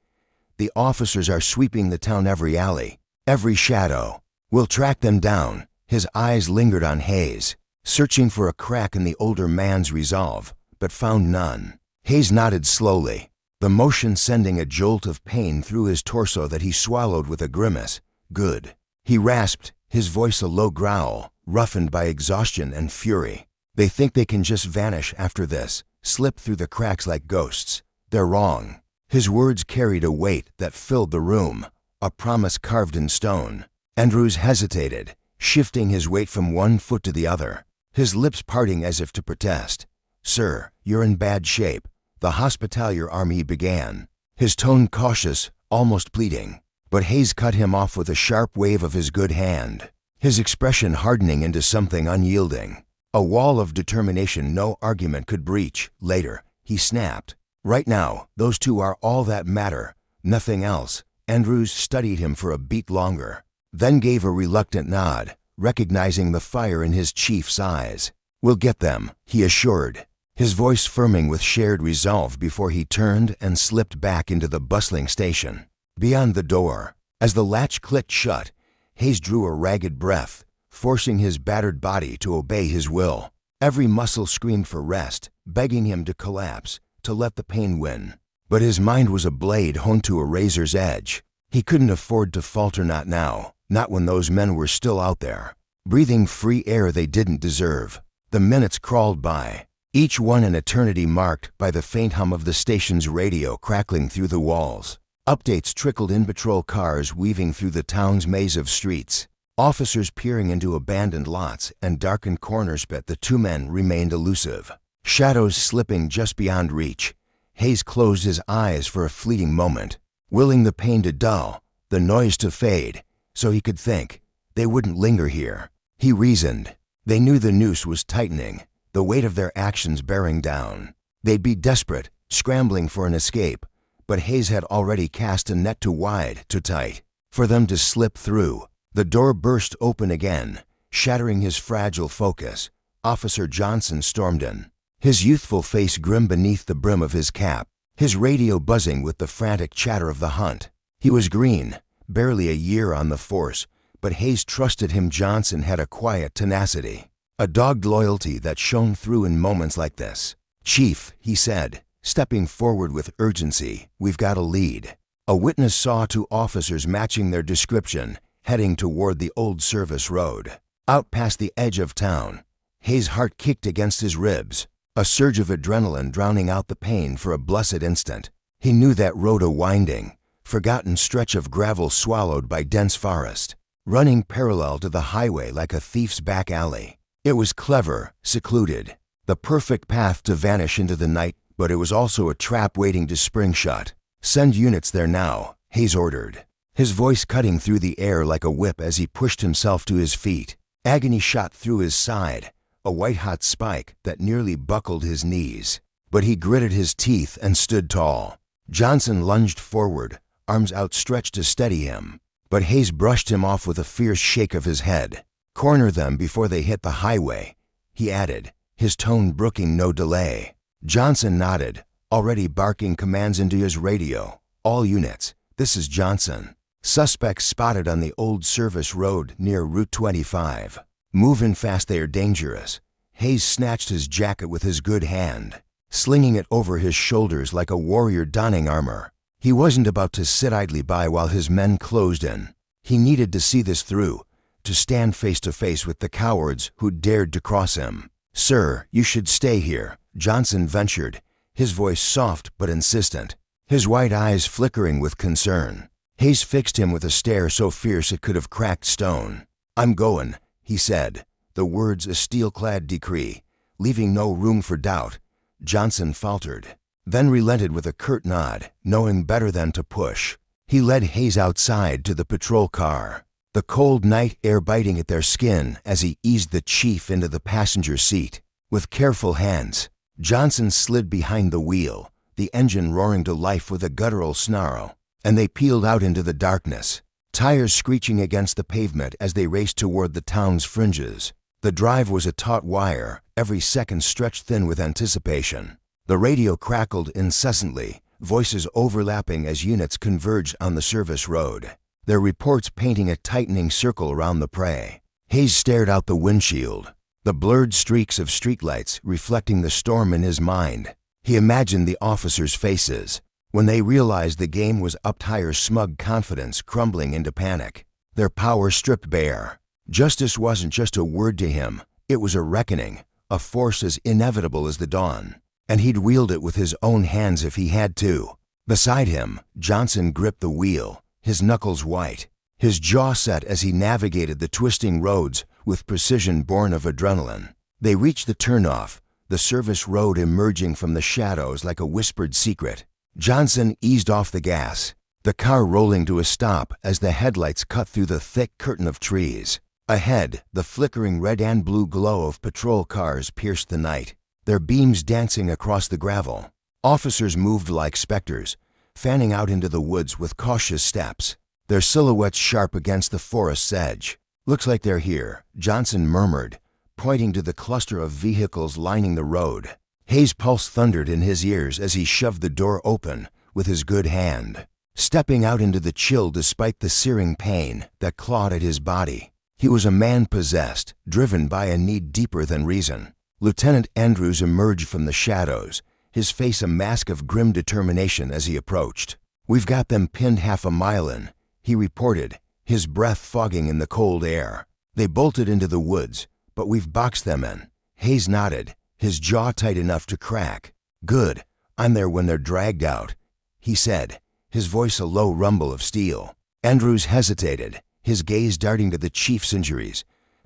The officers are sweeping the town, every alley, every shadow. We'll track them down." His eyes lingered on Hayes, searching for a crack in the older man's resolve, but found none. Hayes nodded slowly, the motion sending a jolt of pain through his torso that he swallowed with a grimace. "Good," he rasped, his voice a low growl, roughened by exhaustion and fury. "They think they can just vanish after this, slip through the cracks like ghosts. They're wrong." His words carried a weight that filled the room, a promise carved in stone. Andrews hesitated, shifting his weight from one foot to the other, his lips parting as if to protest. "Sir, you're in bad shape. The Hospitalier Army began," his tone cautious, almost pleading. But Hayes cut him off with a sharp wave of his good hand, his expression hardening into something unyielding, a wall of determination no argument could breach. "Later," he snapped. "Right now, those two are all that matter, nothing else." Andrews studied him for a beat longer, then gave a reluctant nod, recognizing the fire in his chief's eyes. "We'll get them," he assured, his voice firming with shared resolve before he turned and slipped back into the bustling station. Beyond the door, as the latch clicked shut, Hayes drew a ragged breath, forcing his battered body to obey his will. Every muscle screamed for rest, begging him to collapse, to let the pain win. But his mind was a blade honed to a razor's edge. He couldn't afford to falter, not now, not when those men were still out there, breathing free air they didn't deserve. The minutes crawled by, each one an eternity marked by the faint hum of the station's radio crackling through the walls. Updates trickled in, patrol cars weaving through the town's maze of streets, officers peering into abandoned lots and darkened corners, but the two men remained elusive, shadows slipping just beyond reach. Hayes closed his eyes for a fleeting moment, willing the pain to dull, the noise to fade, so he could think. They wouldn't linger here, he reasoned. They knew the noose was tightening, the weight of their actions bearing down. They'd be desperate, scrambling for an escape, but Hayes had already cast a net too wide, too tight, for them to slip through. The door burst open again, shattering his fragile focus. Officer Johnson stormed in, his youthful face grim beneath the brim of his cap, his radio buzzing with the frantic chatter of the hunt. He was green, barely a year on the force, but Hayes trusted him. Johnson had a quiet tenacity, a dogged loyalty that shone through in moments like this. "Chief," he said, stepping forward with urgency, "we've got a lead." A witness saw two officers matching their description, heading toward the old service road. Out past the edge of town, Hayes' heart kicked against his ribs, a surge of adrenaline drowning out the pain for a blessed instant. He knew that road, a winding, forgotten stretch of gravel swallowed by dense forest, running parallel to the highway like a thief's back alley. It was clever, secluded, the perfect path to vanish into the night, but it was also a trap waiting to spring shut. "Send units there now," Hayes ordered, his voice cutting through the air like a whip as he pushed himself to his feet. Agony shot through his side, a white-hot spike that nearly buckled his knees. But he gritted his teeth and stood tall. Johnson lunged forward, arms outstretched to steady him, but Hayes brushed him off with a fierce shake of his head. "Corner them before they hit the highway," he added, his tone brooking no delay. Johnson nodded, already barking commands into his radio. "All units, this is Johnson. Suspects spotted on the old service road near Route 25. Moving fast, they are dangerous." Hayes snatched his jacket with his good hand, slinging it over his shoulders like a warrior donning armor. He wasn't about to sit idly by while his men closed in. He needed to see this through, to stand face to face with the cowards who dared to cross him. "Sir, you should stay here," Johnson ventured, his voice soft but insistent, his white eyes flickering with concern. Hayes fixed him with a stare so fierce it could have cracked stone. "I'm going," he said, the words a steel-clad decree, leaving no room for doubt. Johnson faltered, then relented with a curt nod, knowing better than to push. He led Hayes outside to the patrol car, the cold night air biting at their skin as he eased the chief into the passenger seat. With careful hands, Johnson slid behind the wheel, the engine roaring to life with a guttural snarl, and they peeled out into the darkness, tires screeching against the pavement as they raced toward the town's fringes. The drive was a taut wire, every second stretched thin with anticipation. The radio crackled incessantly, voices overlapping as units converged on the service road, their reports painting a tightening circle around the prey. Hayes stared out the windshield, the blurred streaks of streetlights reflecting the storm in his mind. He imagined the officers' faces when they realized the game was up, higher smug confidence crumbling into panic, their power stripped bare. Justice wasn't just a word to him, it was a reckoning, a force as inevitable as the dawn, and he'd wield it with his own hands if he had to. Beside him, Johnson gripped the wheel, his knuckles white, his jaw set as he navigated the twisting roads with precision born of adrenaline. They reached the turnoff, the service road emerging from the shadows like a whispered secret. Johnson eased off the gas, the car rolling to a stop as the headlights cut through the thick curtain of trees. Ahead, the flickering red and blue glow of patrol cars pierced the night, their beams dancing across the gravel. Officers moved like specters, fanning out into the woods with cautious steps, their silhouettes sharp against the forest's edge. "Looks like they're here," Johnson murmured, pointing to the cluster of vehicles lining the road. Hayes' pulse thundered in his ears as he shoved the door open with his good hand, stepping out into the chill despite the searing pain that clawed at his body. He was a man possessed, driven by a need deeper than reason. Lieutenant Andrews emerged from the shadows, his face a mask of grim determination as he approached. "We've got them pinned half a mile in," he reported, his breath fogging in the cold air. "They bolted into the woods, but we've boxed them in." Hayes nodded, his jaw tight enough to crack. "Good, I'm there when they're dragged out," he said, his voice a low rumble of steel. Andrews hesitated, his gaze darting to the chief's injuries,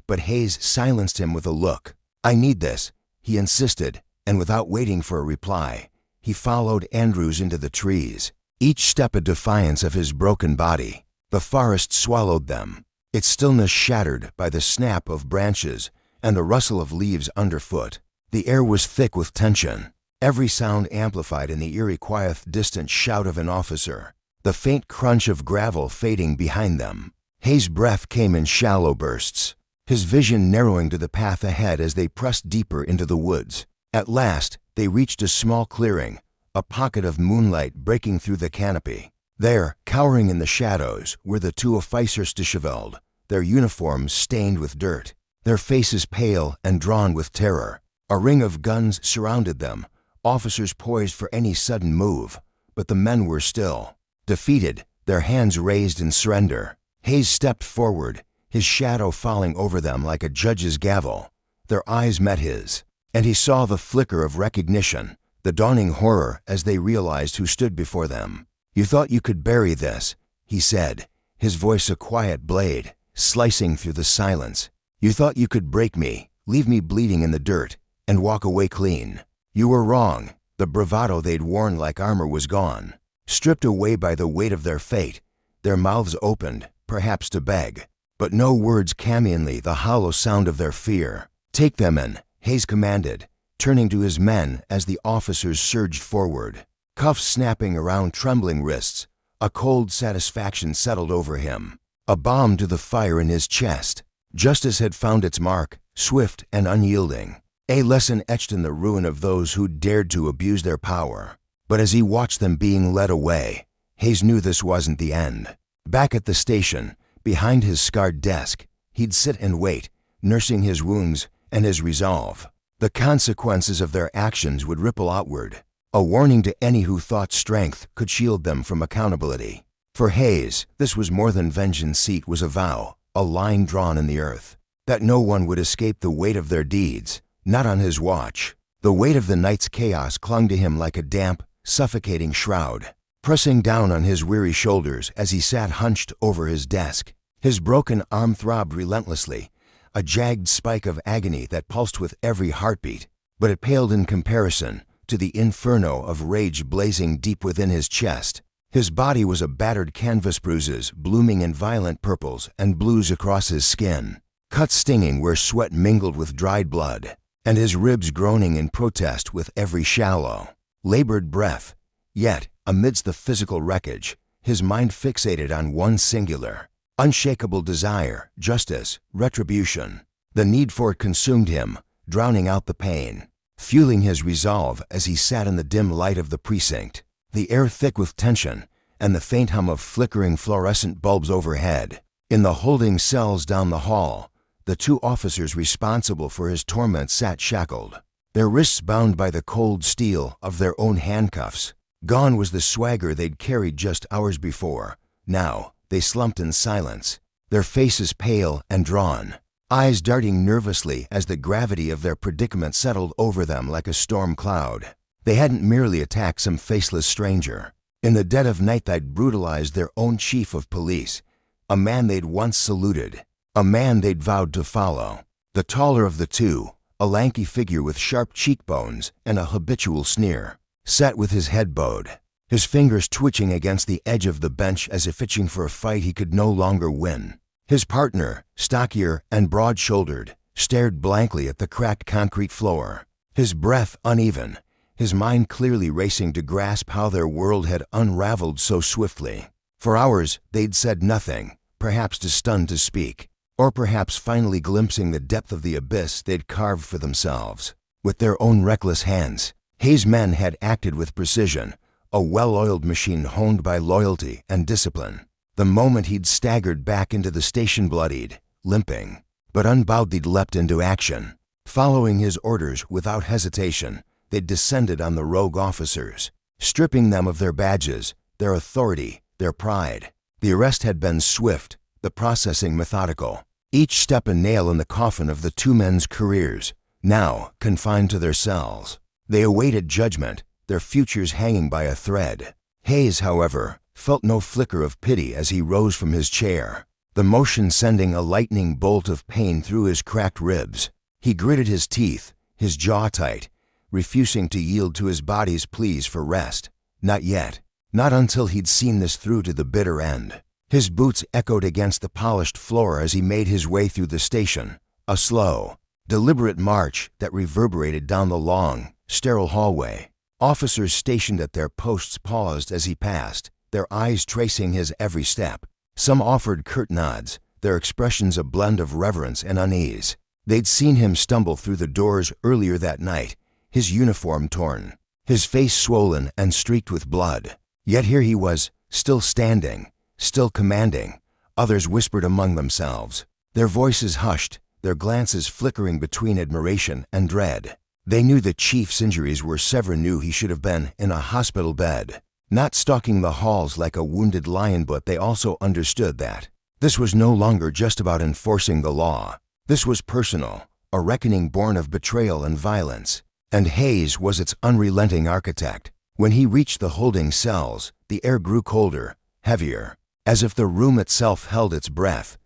but Hayes silenced him with a look. "I need this," he insisted, and without waiting for a reply, he followed Andrews into the trees, each step a defiance of his broken body. The forest swallowed them, its stillness shattered by the snap of branches and the rustle of leaves underfoot. The air was thick with tension, every sound amplified in the eerie quiet distant shout of an officer, the faint crunch of gravel fading behind them. Hayes' breath came in shallow bursts, his vision narrowing to the path ahead as they pressed deeper into the woods. At last, they reached a small clearing, a pocket of moonlight breaking through the canopy. There, cowering in the shadows, were the two officers disheveled, their uniforms stained with dirt, their faces pale and drawn with terror. A ring of guns surrounded them, officers poised for any sudden move, but the men were still, defeated, their hands raised in surrender. Hayes stepped forward, his shadow falling over them like a judge's gavel. Their eyes met his, and he saw the flicker of recognition, the dawning horror as they realized who stood before them. "You thought you could bury this," he said, his voice a quiet blade, slicing through the silence. "You thought you could break me, leave me bleeding in the dirt, and walk away clean. You were wrong." The bravado they'd worn like armor was gone. Stripped away by the weight of their fate, their mouths opened, perhaps to beg, but no words camionly the hollow sound of their fear. "Take them in," Hayes commanded, turning to his men as the officers surged forward. Cuffs snapping around trembling wrists, a cold satisfaction settled over him. A balm to the fire in his chest. Justice had found its mark, swift and unyielding. A lesson etched in the ruin of those who dared to abuse their power. But as he watched them being led away, Hayes knew this wasn't the end. Back at the station, behind his scarred desk, he'd sit and wait, nursing his wounds and his resolve. The consequences of their actions would ripple outward, a warning to any who thought strength could shield them from accountability. For Hayes, this was more than vengeance. It was a vow, a line drawn in the earth, that no one would escape the weight of their deeds, not on his watch. The weight of the night's chaos clung to him like a damp, suffocating shroud, pressing down on his weary shoulders as he sat hunched over his desk. His broken arm throbbed relentlessly, a jagged spike of agony that pulsed with every heartbeat, but it paled in comparison to the inferno of rage blazing deep within his chest. His body was a battered canvas, bruises blooming in violent purples and blues across his skin, cuts stinging where sweat mingled with dried blood, and his ribs groaning in protest with every shallow, labored breath. Yet, amidst the physical wreckage, his mind fixated on one singular, unshakable desire: justice, retribution. The need for it consumed him, drowning out the pain, fueling his resolve as he sat in the dim light of the precinct, the air thick with tension and the faint hum of flickering fluorescent bulbs overhead. In the holding cells down the hall, the two officers responsible for his torment sat shackled, their wrists bound by the cold steel of their own handcuffs. Gone was the swagger they'd carried just hours before. Now, they slumped in silence, their faces pale and drawn, eyes darting nervously as the gravity of their predicament settled over them like a storm cloud. They hadn't merely attacked some faceless stranger. In the dead of night they'd brutalized their own chief of police, a man they'd once saluted, a man they'd vowed to follow. The taller of the two, a lanky figure with sharp cheekbones and a habitual sneer, sat with his head bowed, his fingers twitching against the edge of the bench as if itching for a fight he could no longer win. His partner, stockier and broad-shouldered, stared blankly at the cracked concrete floor, his breath uneven, his mind clearly racing to grasp how their world had unraveled so swiftly. For hours they'd said nothing, perhaps too stunned to speak, or perhaps finally glimpsing the depth of the abyss they'd carved for themselves. With their own reckless hands, Hayes' men had acted with precision, a well-oiled machine honed by loyalty and discipline. The moment he'd staggered back into the station, bloodied, limping, but unbowed, they'd leapt into action. Following his orders without hesitation, they'd descended on the rogue officers, stripping them of their badges, their authority, their pride. The arrest had been swift, the processing methodical, each step a nail in the coffin of the two men's careers, now confined to their cells. They awaited judgment, their futures hanging by a thread. Hayes, however, felt no flicker of pity as he rose from his chair, the motion sending a lightning bolt of pain through his cracked ribs. He gritted his teeth, his jaw tight, refusing to yield to his body's pleas for rest. Not yet. Not until he'd seen this through to the bitter end. His boots echoed against the polished floor as he made his way through the station, a slow, deliberate march that reverberated down the long, sterile hallway. Officers stationed at their posts paused as he passed, their eyes tracing his every step. Some offered curt nods, their expressions a blend of reverence and unease. They'd seen him stumble through the doors earlier that night, his uniform torn, his face swollen and streaked with blood. Yet here he was, still standing, still commanding. Others whispered among themselves, their voices hushed, their glances flickering between admiration and dread. They knew the chief's injuries were severe, knew he should have been in a hospital bed, not stalking the halls like a wounded lion, but they also understood that This was no longer just about enforcing the law. This was personal, a reckoning born of betrayal and violence. And Hayes was its unrelenting architect. When he reached the holding cells, the air grew colder, heavier, as if the room itself held its breath.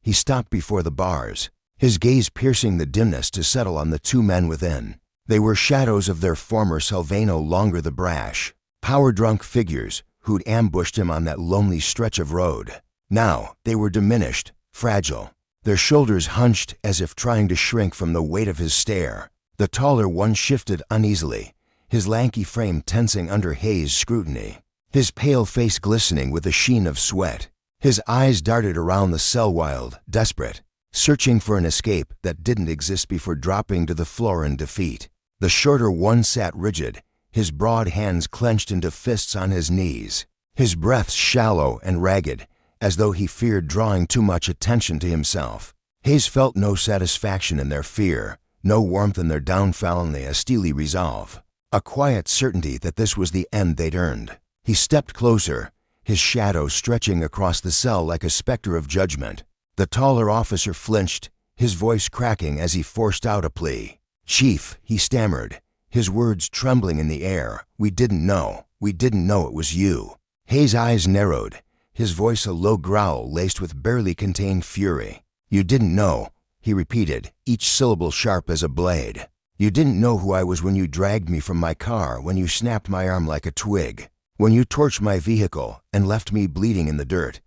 He stopped before the bars, his gaze piercing the dimness to settle on the two men within. They were shadows of their former self, no longer the brash, power-drunk figures who'd ambushed him on that lonely stretch of road. Now they were diminished, fragile, their shoulders hunched as if trying to shrink from the weight of his stare. The taller one shifted uneasily, his lanky frame tensing under Hayes' scrutiny, his pale face glistening with a sheen of sweat. His eyes darted around the cell, wild, desperate, searching for an escape that didn't exist before dropping to the floor in defeat. The shorter one sat rigid, his broad hands clenched into fists on his knees, his breath shallow and ragged, as though he feared drawing too much attention to himself. Hayes felt no satisfaction in their fear, no warmth in their downfall, only a steely resolve, a quiet certainty that this was the end they'd earned. He stepped closer, his shadow stretching across the cell like a specter of judgment. The taller officer flinched, his voice cracking as he forced out a plea. "Chief," he stammered, his words trembling in the air, we didn't know it was you." Hayes' eyes narrowed, his voice a low growl laced with barely contained fury. "You didn't know," he repeated, each syllable sharp as a blade. "You didn't know who I was when you dragged me from my car, when you snapped my arm like a twig, when you torched my vehicle and left me bleeding in the dirt."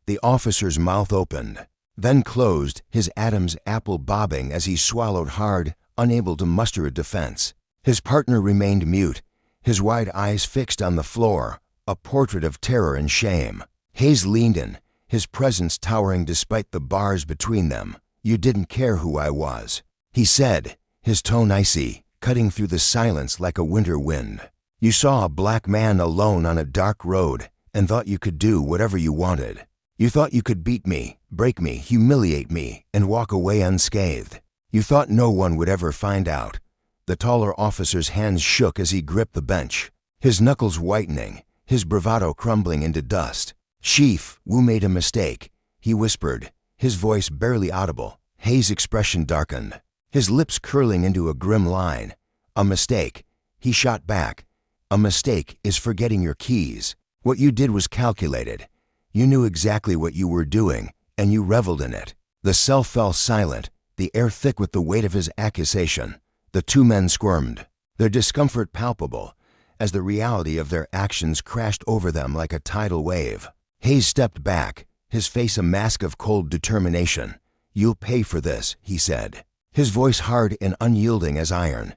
The officer's mouth opened, then closed, his Adam's apple bobbing as he swallowed hard, unable to muster a defense. His partner remained mute, his wide eyes fixed on the floor, a portrait of terror and shame. Hayes leaned in, his presence towering despite the bars between them. "You didn't care who I was," he said, his tone icy, cutting through the silence like a winter wind. "You saw a black man alone on a dark road and thought you could do whatever you wanted. You thought you could beat me, break me, humiliate me, and walk away unscathed. You thought no one would ever find out." The taller officer's hands shook as he gripped the bench, his knuckles whitening, his bravado crumbling into dust. "Chief, we made a mistake," he whispered, his voice barely audible. Hayes' expression darkened, his lips curling into a grim line. "A mistake," he shot back. "A mistake is forgetting your keys. What you did was calculated. You knew exactly what you were doing, and you reveled in it." The cell fell silent, the air thick with the weight of his accusation. The two men squirmed, their discomfort palpable, as the reality of their actions crashed over them like a tidal wave. Hayes stepped back, his face a mask of cold determination. "You'll pay for this," he said, his voice hard and unyielding as iron.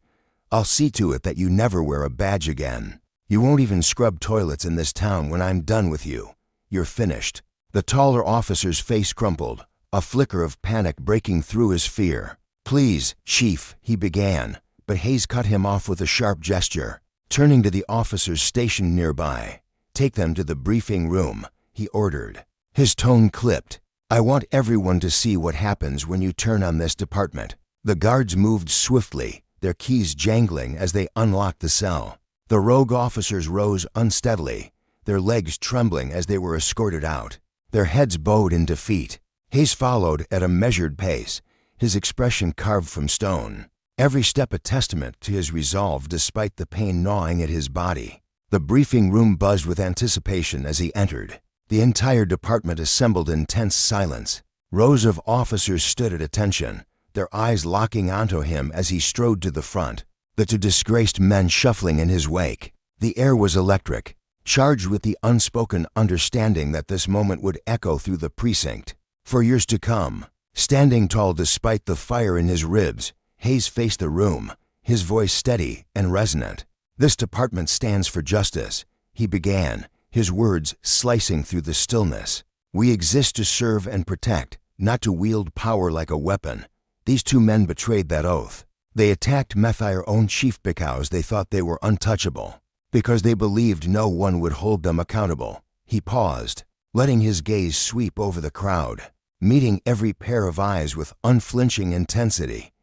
"I'll see to it that you never wear a badge again. You won't even scrub toilets in this town when I'm done with you. You're finished." The taller officer's face crumpled, a flicker of panic breaking through his fear. "Please, Chief," he began, but Hayes cut him off with a sharp gesture. Turning to the officers stationed nearby, "Take them to the briefing room," he ordered. His tone clipped. "I want everyone to see what happens when you turn on this department." The guards moved swiftly, their keys jangling as they unlocked the cell. The rogue officers rose unsteadily, their legs trembling as they were escorted out, their heads bowed in defeat. Hayes followed at a measured pace, his expression carved from stone, every step a testament to his resolve despite the pain gnawing at his body. The briefing room buzzed with anticipation as he entered. The entire department assembled in tense silence. Rows of officers stood at attention, their eyes locking onto him as he strode to the front, the two disgraced men shuffling in his wake. The air was electric, charged with the unspoken understanding that this moment would echo through the precinct for years to come. Standing tall despite the fire in his ribs, Hayes faced the room, his voice steady and resonant. "This department stands for justice," he began, his words slicing through the stillness. "We exist to serve and protect, not to wield power like a weapon." These two men betrayed that oath. They attacked Methire's own chief because they thought they were untouchable, because they believed no one would hold them accountable. He paused, letting his gaze sweep over the crowd, meeting every pair of eyes with unflinching intensity.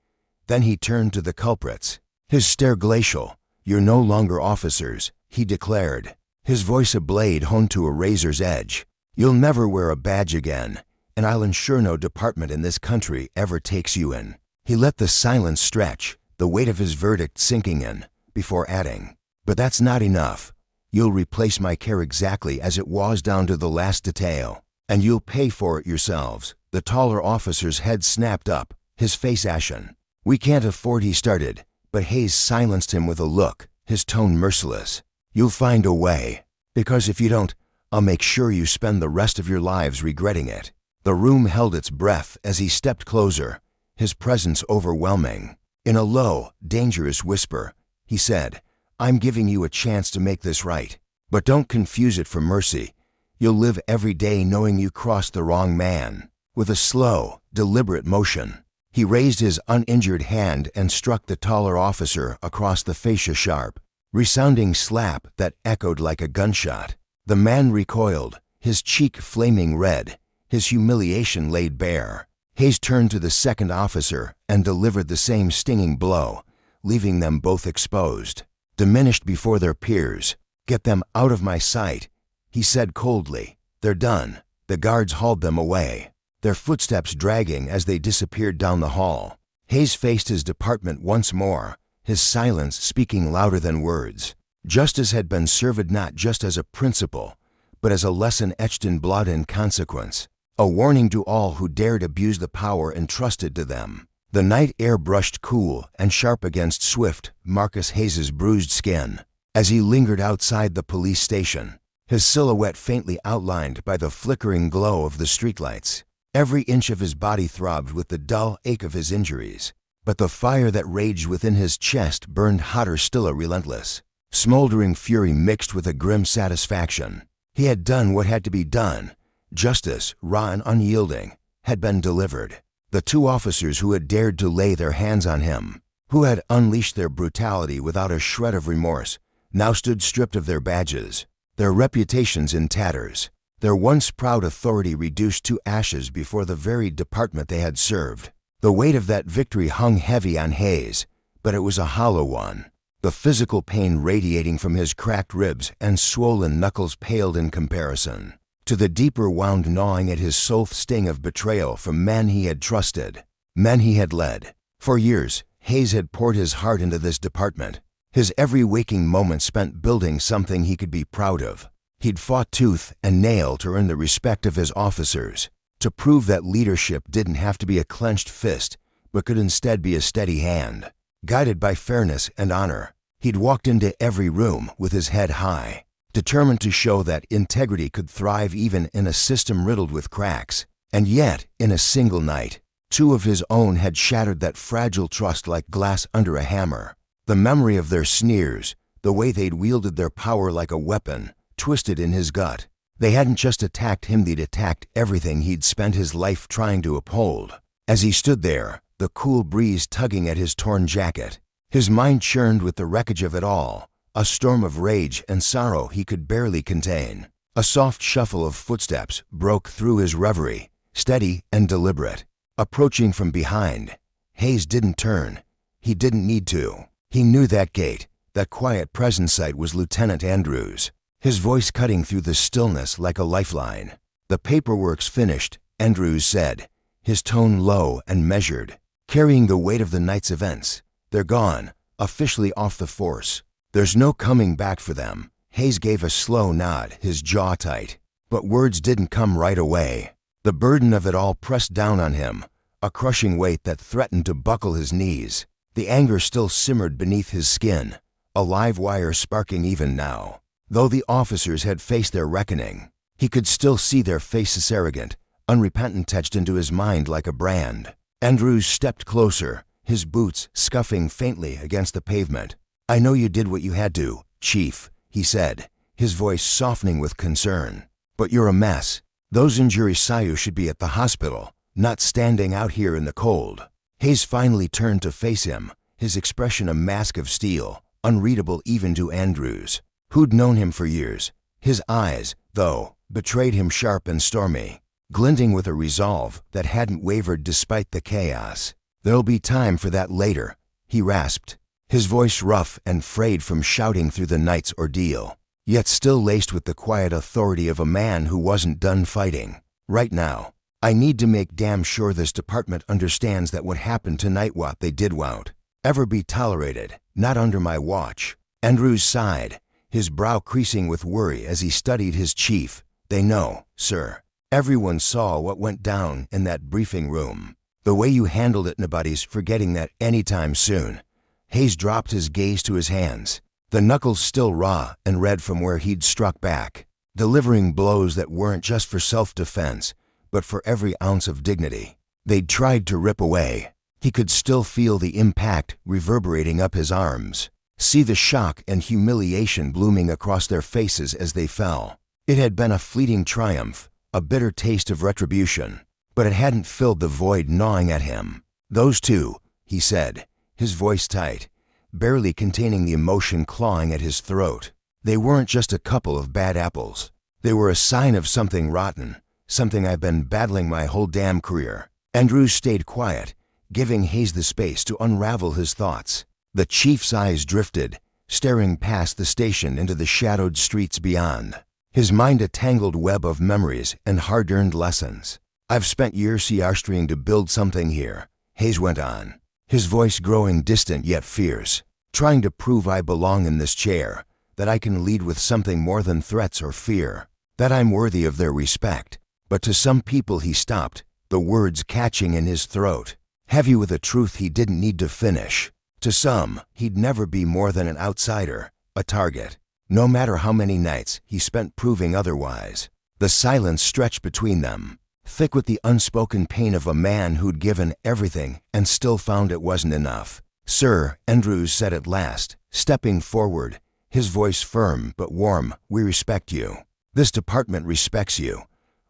Then he turned to the culprits, his stare glacial. "You're no longer officers," he declared, his voice a blade honed to a razor's edge. "You'll never wear a badge again, and I'll ensure no department in this country ever takes you in." He let the silence stretch, the weight of his verdict sinking in, before adding, "But that's not enough. You'll replace my care exactly as it was down to the last detail, and you'll pay for it yourselves." The taller officer's head snapped up, his face ashen. "We can't afford," he started, but Hayes silenced him with a look, his tone merciless. "You'll find a way, because if you don't, I'll make sure you spend the rest of your lives regretting it." The room held its breath as he stepped closer, his presence overwhelming. In a low, dangerous whisper, he said, "I'm giving you a chance to make this right, but don't confuse it for mercy. You'll live every day knowing you crossed the wrong man." With a slow, deliberate motion, he raised his uninjured hand and struck the taller officer across the face, a sharp, resounding slap that echoed like a gunshot. The man recoiled, his cheek flaming red, his humiliation laid bare. Hayes turned to the second officer and delivered the same stinging blow, leaving them both exposed, diminished before their peers. "Get them out of my sight," he said coldly. "They're done." The guards hauled them away, their footsteps dragging as they disappeared down the hall. Hayes faced his department once more, his silence speaking louder than words. Justice had been served not just as a principle, but as a lesson etched in blood and consequence, a warning to all who dared abuse the power entrusted to them. The night air brushed cool and sharp against swift Marcus Hayes's bruised skin as he lingered outside the police station, his silhouette faintly outlined by the flickering glow of the streetlights. Every inch of his body throbbed with the dull ache of his injuries, but the fire that raged within his chest burned hotter still, a relentless, smoldering fury mixed with a grim satisfaction. He had done what had to be done. Justice, raw and unyielding, had been delivered. The two officers who had dared to lay their hands on him, who had unleashed their brutality without a shred of remorse, now stood stripped of their badges, their reputations in tatters, their once proud authority reduced to ashes before the very department they had served. The weight of that victory hung heavy on Hayes, but it was a hollow one. The physical pain radiating from his cracked ribs and swollen knuckles paled in comparison to the deeper wound gnawing at his soul sting of betrayal from men he had trusted, men he had led. For years, Hayes had poured his heart into this department, his every waking moment spent building something he could be proud of. He'd fought tooth and nail to earn the respect of his officers, to prove that leadership didn't have to be a clenched fist, but could instead be a steady hand, guided by fairness and honor. He'd walked into every room with his head high, determined to show that integrity could thrive even in a system riddled with cracks. And yet, in a single night, two of his own had shattered that fragile trust like glass under a hammer. The memory of their sneers, the way they'd wielded their power like a weapon, twisted in his gut. They hadn't just attacked him, they'd attacked everything he'd spent his life trying to uphold. As he stood there, the cool breeze tugging at his torn jacket, his mind churned with the wreckage of it all, a storm of rage and sorrow he could barely contain. A soft shuffle of footsteps broke through his reverie, steady and deliberate, approaching from behind. Hayes didn't turn. He didn't need to. He knew that gait, that quiet presence sight was Lieutenant Andrews, his voice cutting through the stillness like a lifeline. "The paperwork's finished," Andrews said, his tone low and measured, carrying the weight of the night's events. "They're gone, officially off the force. There's no coming back for them." Hayes gave a slow nod, his jaw tight. But words didn't come right away. The burden of it all pressed down on him, a crushing weight that threatened to buckle his knees. The anger still simmered beneath his skin, a live wire sparking even now. Though the officers had faced their reckoning, he could still see their faces, arrogant, unrepentant, etched into his mind like a brand. Andrews stepped closer, his boots scuffing faintly against the pavement. "I know you did what you had to, Chief," he said, his voice softening with concern. "But you're a mess. Those injuries Sayu should be at the hospital, not standing out here in the cold." Hayes finally turned to face him, his expression a mask of steel, unreadable even to Andrews, who'd known him for years. His eyes, though, betrayed him sharp and stormy, glinting with a resolve that hadn't wavered despite the chaos. "There'll be time for that later," he rasped, his voice rough and frayed from shouting through the night's ordeal, yet still laced with the quiet authority of a man who wasn't done fighting. Right now, I need to make damn sure this department understands that what happened tonight, what they did, won't ever be tolerated, not under my watch. Andrews sighed, his brow creasing with worry as he studied his chief. They know, sir. Everyone saw what went down in that briefing room. The way you handled it, nobody's forgetting that anytime soon. Hayes dropped his gaze to his hands, the knuckles still raw and red from where he'd struck back, delivering blows that weren't just for self-defense, but for every ounce of dignity they'd tried to rip away. He could still feel the impact reverberating up his arms, see the shock and humiliation blooming across their faces as they fell. It had been a fleeting triumph, a bitter taste of retribution, but it hadn't filled the void gnawing at him. Those two, he said, his voice tight, barely containing the emotion clawing at his throat. They weren't just a couple of bad apples. They were a sign of something rotten, something I've been battling my whole damn career. Andrews stayed quiet, giving Hayes the space to unravel his thoughts. The chief's eyes drifted, staring past the station into the shadowed streets beyond, his mind a tangled web of memories and hard-earned lessons. I've spent years trying to build something here, Hayes went on, his voice growing distant yet fierce, trying to prove I belong in this chair, that I can lead with something more than threats or fear, that I'm worthy of their respect. But to some people he stopped, the words catching in his throat, heavy with a truth he didn't need to finish. To some, he'd never be more than an outsider, a target, no matter how many nights he spent proving otherwise. The silence stretched between them, thick with the unspoken pain of a man who'd given everything and still found it wasn't enough. Sir, Andrews said at last, stepping forward, his voice firm but warm, we respect you. This department respects you.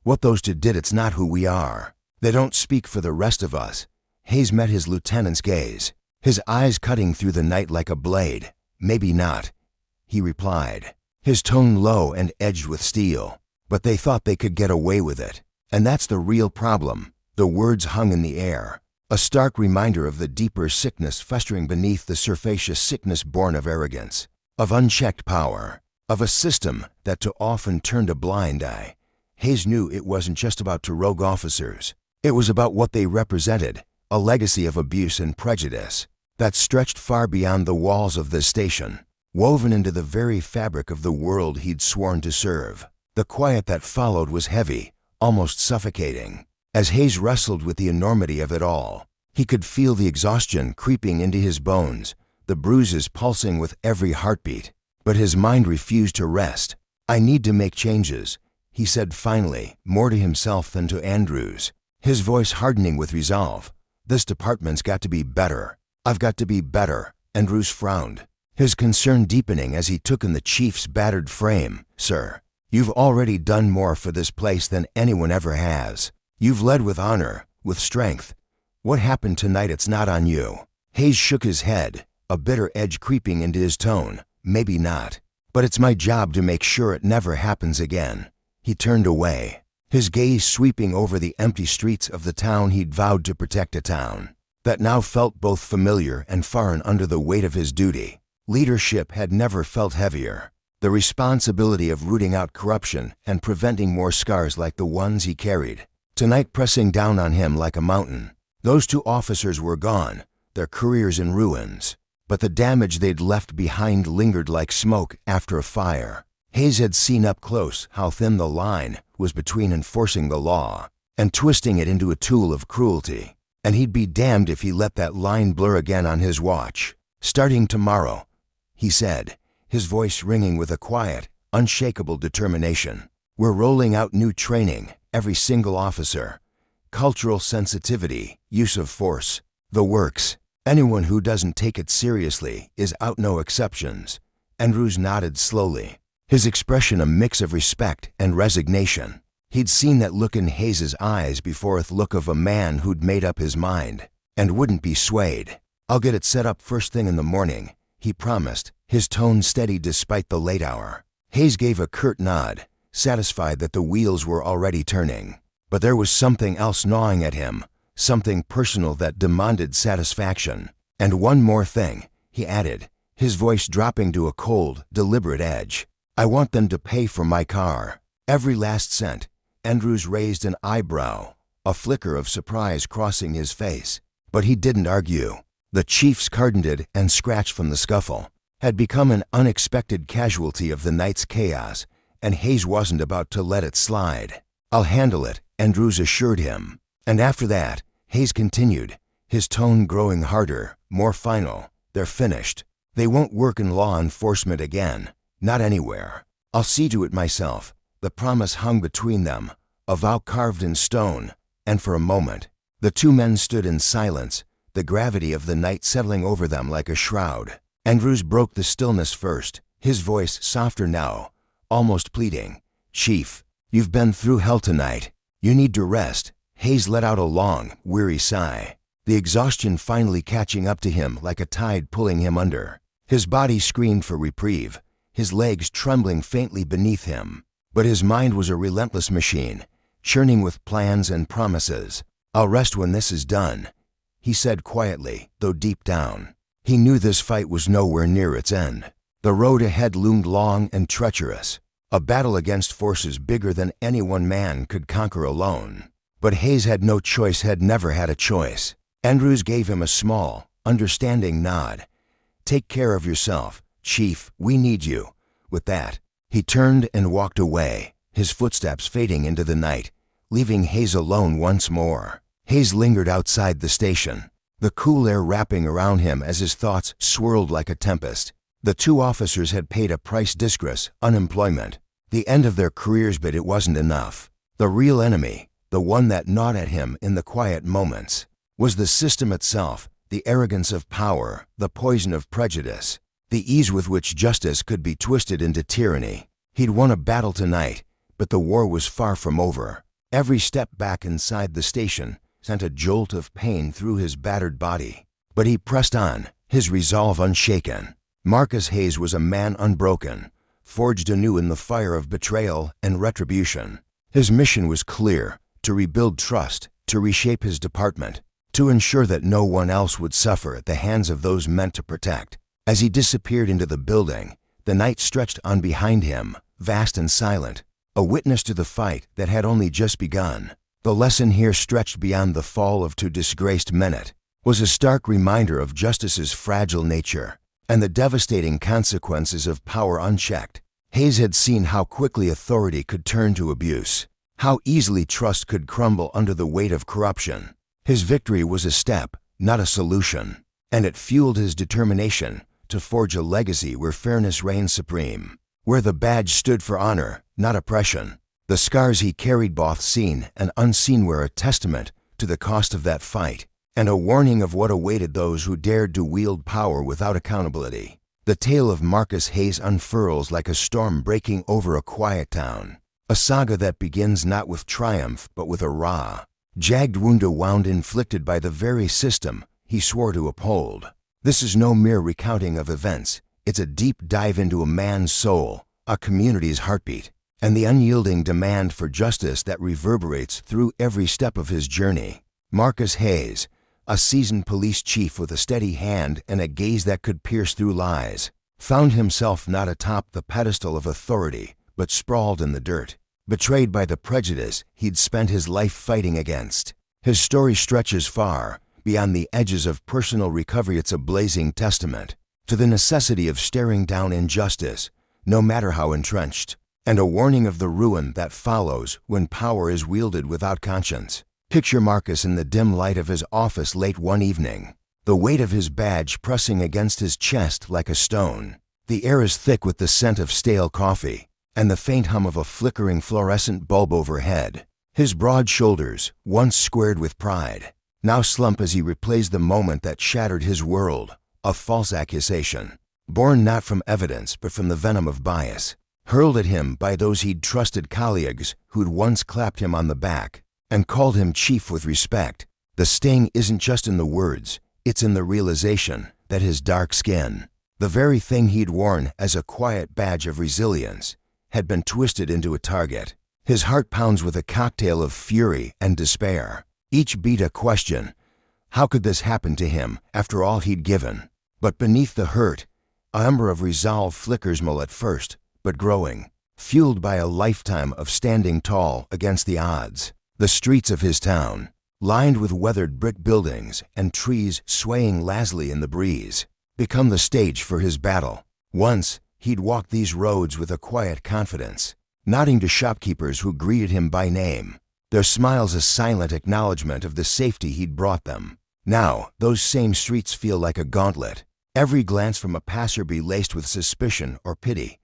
What those two did, it's not who we are. They don't speak for the rest of us. Hayes met his lieutenant's gaze, his eyes cutting through the night like a blade. Maybe not, he replied, his tone low and edged with steel. But they thought they could get away with it. And that's the real problem. The words hung in the air, a stark reminder of the deeper sickness festering beneath the surfacious sickness born of arrogance, of unchecked power, of a system that too often turned a blind eye. Hayes knew it wasn't just about two rogue officers. It was about what they represented, a legacy of abuse and prejudice that stretched far beyond the walls of this station, woven into the very fabric of the world he'd sworn to serve. The quiet that followed was heavy, almost suffocating. As Hayes wrestled with the enormity of it all, he could feel the exhaustion creeping into his bones, the bruises pulsing with every heartbeat. But his mind refused to rest. I need to make changes, he said finally, more to himself than to Andrews, his voice hardening with resolve. This department's got to be better. I've got to be better. Andrews frowned, his concern deepening as he took in the chief's battered frame. Sir, you've already done more for this place than anyone ever has. You've led with honor, with strength. What happened tonight, it's not on you. Hayes shook his head, a bitter edge creeping into his tone. Maybe not, but it's my job to make sure it never happens again. He turned away, his gaze sweeping over the empty streets of the town he'd vowed to protect, a town that now felt both familiar and foreign under the weight of his duty. Leadership had never felt heavier, the responsibility of rooting out corruption and preventing more scars like the ones he carried, tonight pressing down on him like a mountain. Those two officers were gone, their careers in ruins, but the damage they'd left behind lingered like smoke after a fire. Hayes had seen up close how thin the line was between enforcing the law and twisting it into a tool of cruelty, and he'd be damned if he let that line blur again on his watch. Starting tomorrow, he said, his voice ringing with a quiet, unshakable determination, we're rolling out new training, every single officer. Cultural sensitivity, use of force, the works. Anyone who doesn't take it seriously is out, no exceptions. Andrews nodded slowly, his expression a mix of respect and resignation. He'd seen that look in Hayes's eyes before, the look of a man who'd made up his mind and wouldn't be swayed. I'll get it set up first thing in the morning, he promised, his tone steady despite the late hour. Hayes gave a curt nod, satisfied that the wheels were already turning. But there was something else gnawing at him, something personal that demanded satisfaction. And one more thing, he added, his voice dropping to a cold, deliberate edge. I want them to pay for my car. Every last cent. Andrews raised an eyebrow, a flicker of surprise crossing his face. But he didn't argue. The chief's cardinted and scratched from the scuffle had become an unexpected casualty of the night's chaos, and Hayes wasn't about to let it slide. "I'll handle it," Andrews assured him. And after that, Hayes continued, his tone growing harder, more final. "They're finished. They won't work in law enforcement again. Not anywhere. I'll see to it myself." The promise hung between them, a vow carved in stone, and for a moment, the two men stood in silence, the gravity of the night settling over them like a shroud. Andrews broke the stillness first, his voice softer now, almost pleading. "Chief, you've been through hell tonight. You need to rest." Hayes let out a long, weary sigh, the exhaustion finally catching up to him like a tide pulling him under. His body screamed for reprieve, his legs trembling faintly beneath him. But his mind was a relentless machine, churning with plans and promises. "I'll rest when this is done," he said quietly, though deep down, he knew this fight was nowhere near its end. The road ahead loomed long and treacherous, a battle against forces bigger than any one man could conquer alone. But Hayes had no choice, had never had a choice. Andrews gave him a small, understanding nod. "Take care of yourself, Chief, we need you." With that, he turned and walked away, his footsteps fading into the night, leaving Hayes alone once more. Hayes lingered outside the station, the cool air wrapping around him as his thoughts swirled like a tempest. The two officers had paid a price: disgrace, unemployment, the end of their careers, but it wasn't enough. The real enemy, the one that gnawed at him in the quiet moments, was the system itself, the arrogance of power, the poison of prejudice, the ease with which justice could be twisted into tyranny. He'd won a battle tonight, but the war was far from over. Every step back inside the station sent a jolt of pain through his battered body. But he pressed on, his resolve unshaken. Marcus Hayes was a man unbroken, forged anew in the fire of betrayal and retribution. His mission was clear: to rebuild trust, to reshape his department, to ensure that no one else would suffer at the hands of those meant to protect. As he disappeared into the building, the night stretched on behind him, vast and silent, a witness to the fight that had only just begun. The lesson here stretched beyond the fall of two disgraced men. It was a stark reminder of justice's fragile nature and the devastating consequences of power unchecked. Hayes had seen how quickly authority could turn to abuse, how easily trust could crumble under the weight of corruption. His victory was a step, not a solution, and it fueled his determination to forge a legacy where fairness reigned supreme, where the badge stood for honor, not oppression. The scars he carried, both seen and unseen, were a testament to the cost of that fight, and a warning of what awaited those who dared to wield power without accountability. The tale of Marcus Hayes unfurls like a storm breaking over a quiet town, a saga that begins not with triumph but with a raw, jagged wound inflicted by the very system he swore to uphold. This is no mere recounting of events, it's a deep dive into a man's soul, a community's heartbeat, and the unyielding demand for justice that reverberates through every step of his journey. Marcus Hayes, a seasoned police chief with a steady hand and a gaze that could pierce through lies, found himself not atop the pedestal of authority, but sprawled in the dirt, betrayed by the prejudice he'd spent his life fighting against. His story stretches far beyond the edges of personal recovery. It's a blazing testament to the necessity of staring down injustice, no matter how entrenched, and a warning of the ruin that follows when power is wielded without conscience. Picture Marcus in the dim light of his office late one evening, the weight of his badge pressing against his chest like a stone. The air is thick with the scent of stale coffee and the faint hum of a flickering fluorescent bulb overhead. His broad shoulders, once squared with pride, now slump as he replays the moment that shattered his world, a false accusation, born not from evidence but from the venom of bias, hurled at him by those he'd trusted, colleagues who'd once clapped him on the back and called him chief with respect. The sting isn't just in the words, it's in the realization that his dark skin, the very thing he'd worn as a quiet badge of resilience, had been twisted into a target. His heart pounds with a cocktail of fury and despair, each beat a question. How could this happen to him after all he'd given? But beneath the hurt, an ember of resolve flickers, small at first, but growing, fueled by a lifetime of standing tall against the odds. The streets of his town, lined with weathered brick buildings and trees swaying lazily in the breeze, become the stage for his battle. Once, he'd walk these roads with a quiet confidence, nodding to shopkeepers who greeted him by name, their smiles a silent acknowledgement of the safety he'd brought them. Now, those same streets feel like a gauntlet, every glance from a passerby laced with suspicion or pity.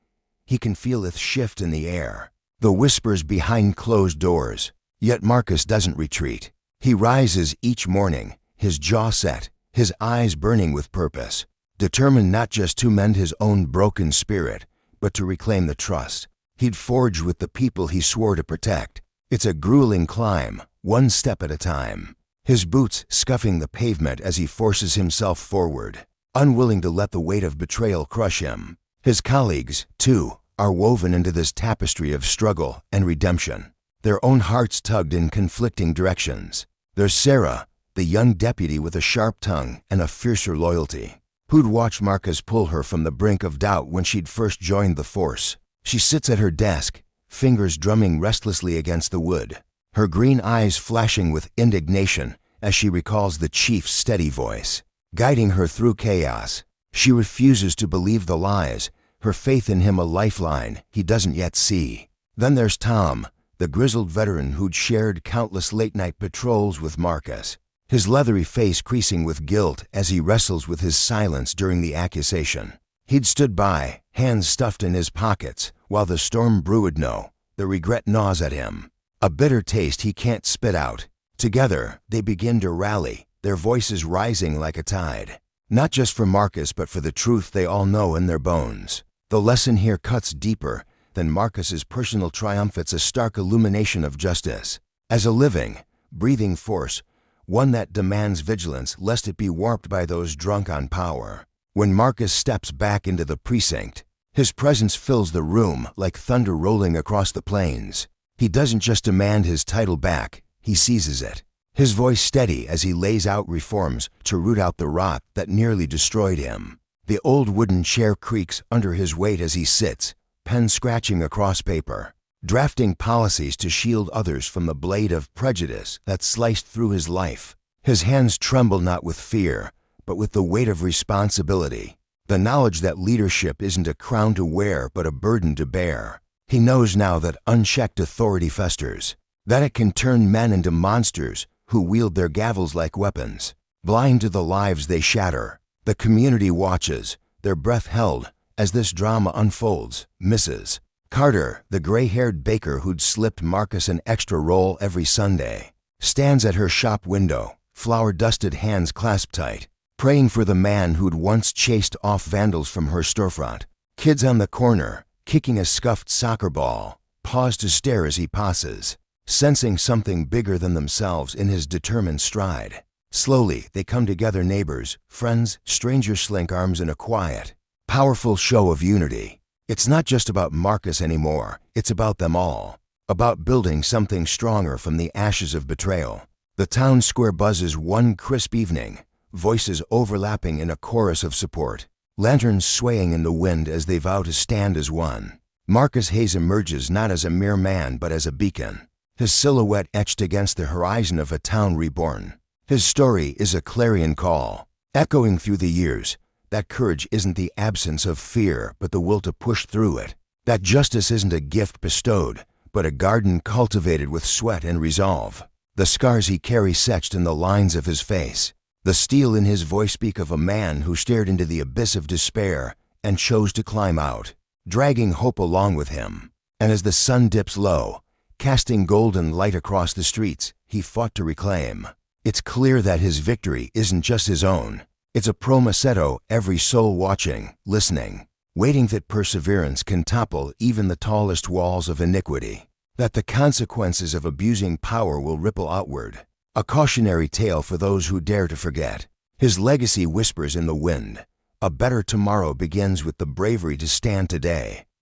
He can feel a shift in the air, the whispers behind closed doors. Yet Marcus doesn't retreat. He rises each morning, his jaw set, his eyes burning with purpose, determined not just to mend his own broken spirit, but to reclaim the trust he'd forged with the people he swore to protect. It's a grueling climb, one step at a time, his boots scuffing the pavement as he forces himself forward, unwilling to let the weight of betrayal crush him. His colleagues, too, are woven into this tapestry of struggle and redemption, their own hearts tugged in conflicting directions. There's Sarah, the young deputy with a sharp tongue and a fiercer loyalty, who'd watched Marcus pull her from the brink of doubt when she'd first joined the force. She sits at her desk, fingers drumming restlessly against the wood, her green eyes flashing with indignation as she recalls the chief's steady voice, guiding her through chaos. She refuses to believe the lies, her faith in him a lifeline he doesn't yet see. Then there's Tom, the grizzled veteran who'd shared countless late-night patrols with Marcus, his leathery face creasing with guilt as he wrestles with his silence during the accusation. He'd stood by, hands stuffed in his pockets, while the storm brewed. The regret gnaws at him, a bitter taste he can't spit out. Together, they begin to rally, their voices rising like a tide, not just for Marcus but for the truth they all know in their bones. The lesson here cuts deeper than Marcus's personal triumph. It's a stark illumination of justice, as a living, breathing force, one that demands vigilance lest it be warped by those drunk on power. When Marcus steps back into the precinct, his presence fills the room like thunder rolling across the plains. He doesn't just demand his title back, he seizes it, his voice steady as he lays out reforms to root out the rot that nearly destroyed him. The old wooden chair creaks under his weight as he sits, pen scratching across paper, drafting policies to shield others from the blade of prejudice that sliced through his life. His hands tremble not with fear, but with the weight of responsibility, the knowledge that leadership isn't a crown to wear but a burden to bear. He knows now that unchecked authority festers, that it can turn men into monsters who wield their gavels like weapons, blind to the lives they shatter. The community watches, their breath held, as this drama unfolds. Mrs. Carter, the gray-haired baker who'd slipped Marcus an extra roll every Sunday, stands at her shop window, flour-dusted hands clasped tight, praying for the man who'd once chased off vandals from her storefront. Kids on the corner, kicking a scuffed soccer ball, pause to stare as he passes, sensing something bigger than themselves in his determined stride. Slowly, they come together, neighbors, friends, strangers slink arms in a quiet, powerful show of unity. It's not just about Marcus anymore, it's about them all, about building something stronger from the ashes of betrayal. The town square buzzes one crisp evening, voices overlapping in a chorus of support, lanterns swaying in the wind as they vow to stand as one. Marcus Hayes emerges not as a mere man but as a beacon, his silhouette etched against the horizon of a town reborn. His story is a clarion call, echoing through the years, that courage isn't the absence of fear but the will to push through it, that justice isn't a gift bestowed but a garden cultivated with sweat and resolve. The scars he carries etched in the lines of his face, the steel in his voice speak of a man who stared into the abyss of despair and chose to climb out, dragging hope along with him. And as the sun dips low, casting golden light across the streets he fought to reclaim, it's clear that his victory isn't just his own. It's a promissetto every soul watching, listening, waiting, that perseverance can topple even the tallest walls of iniquity, that the consequences of abusing power will ripple outward. A cautionary tale for those who dare to forget. His legacy whispers in the wind. A better tomorrow begins with the bravery to stand today.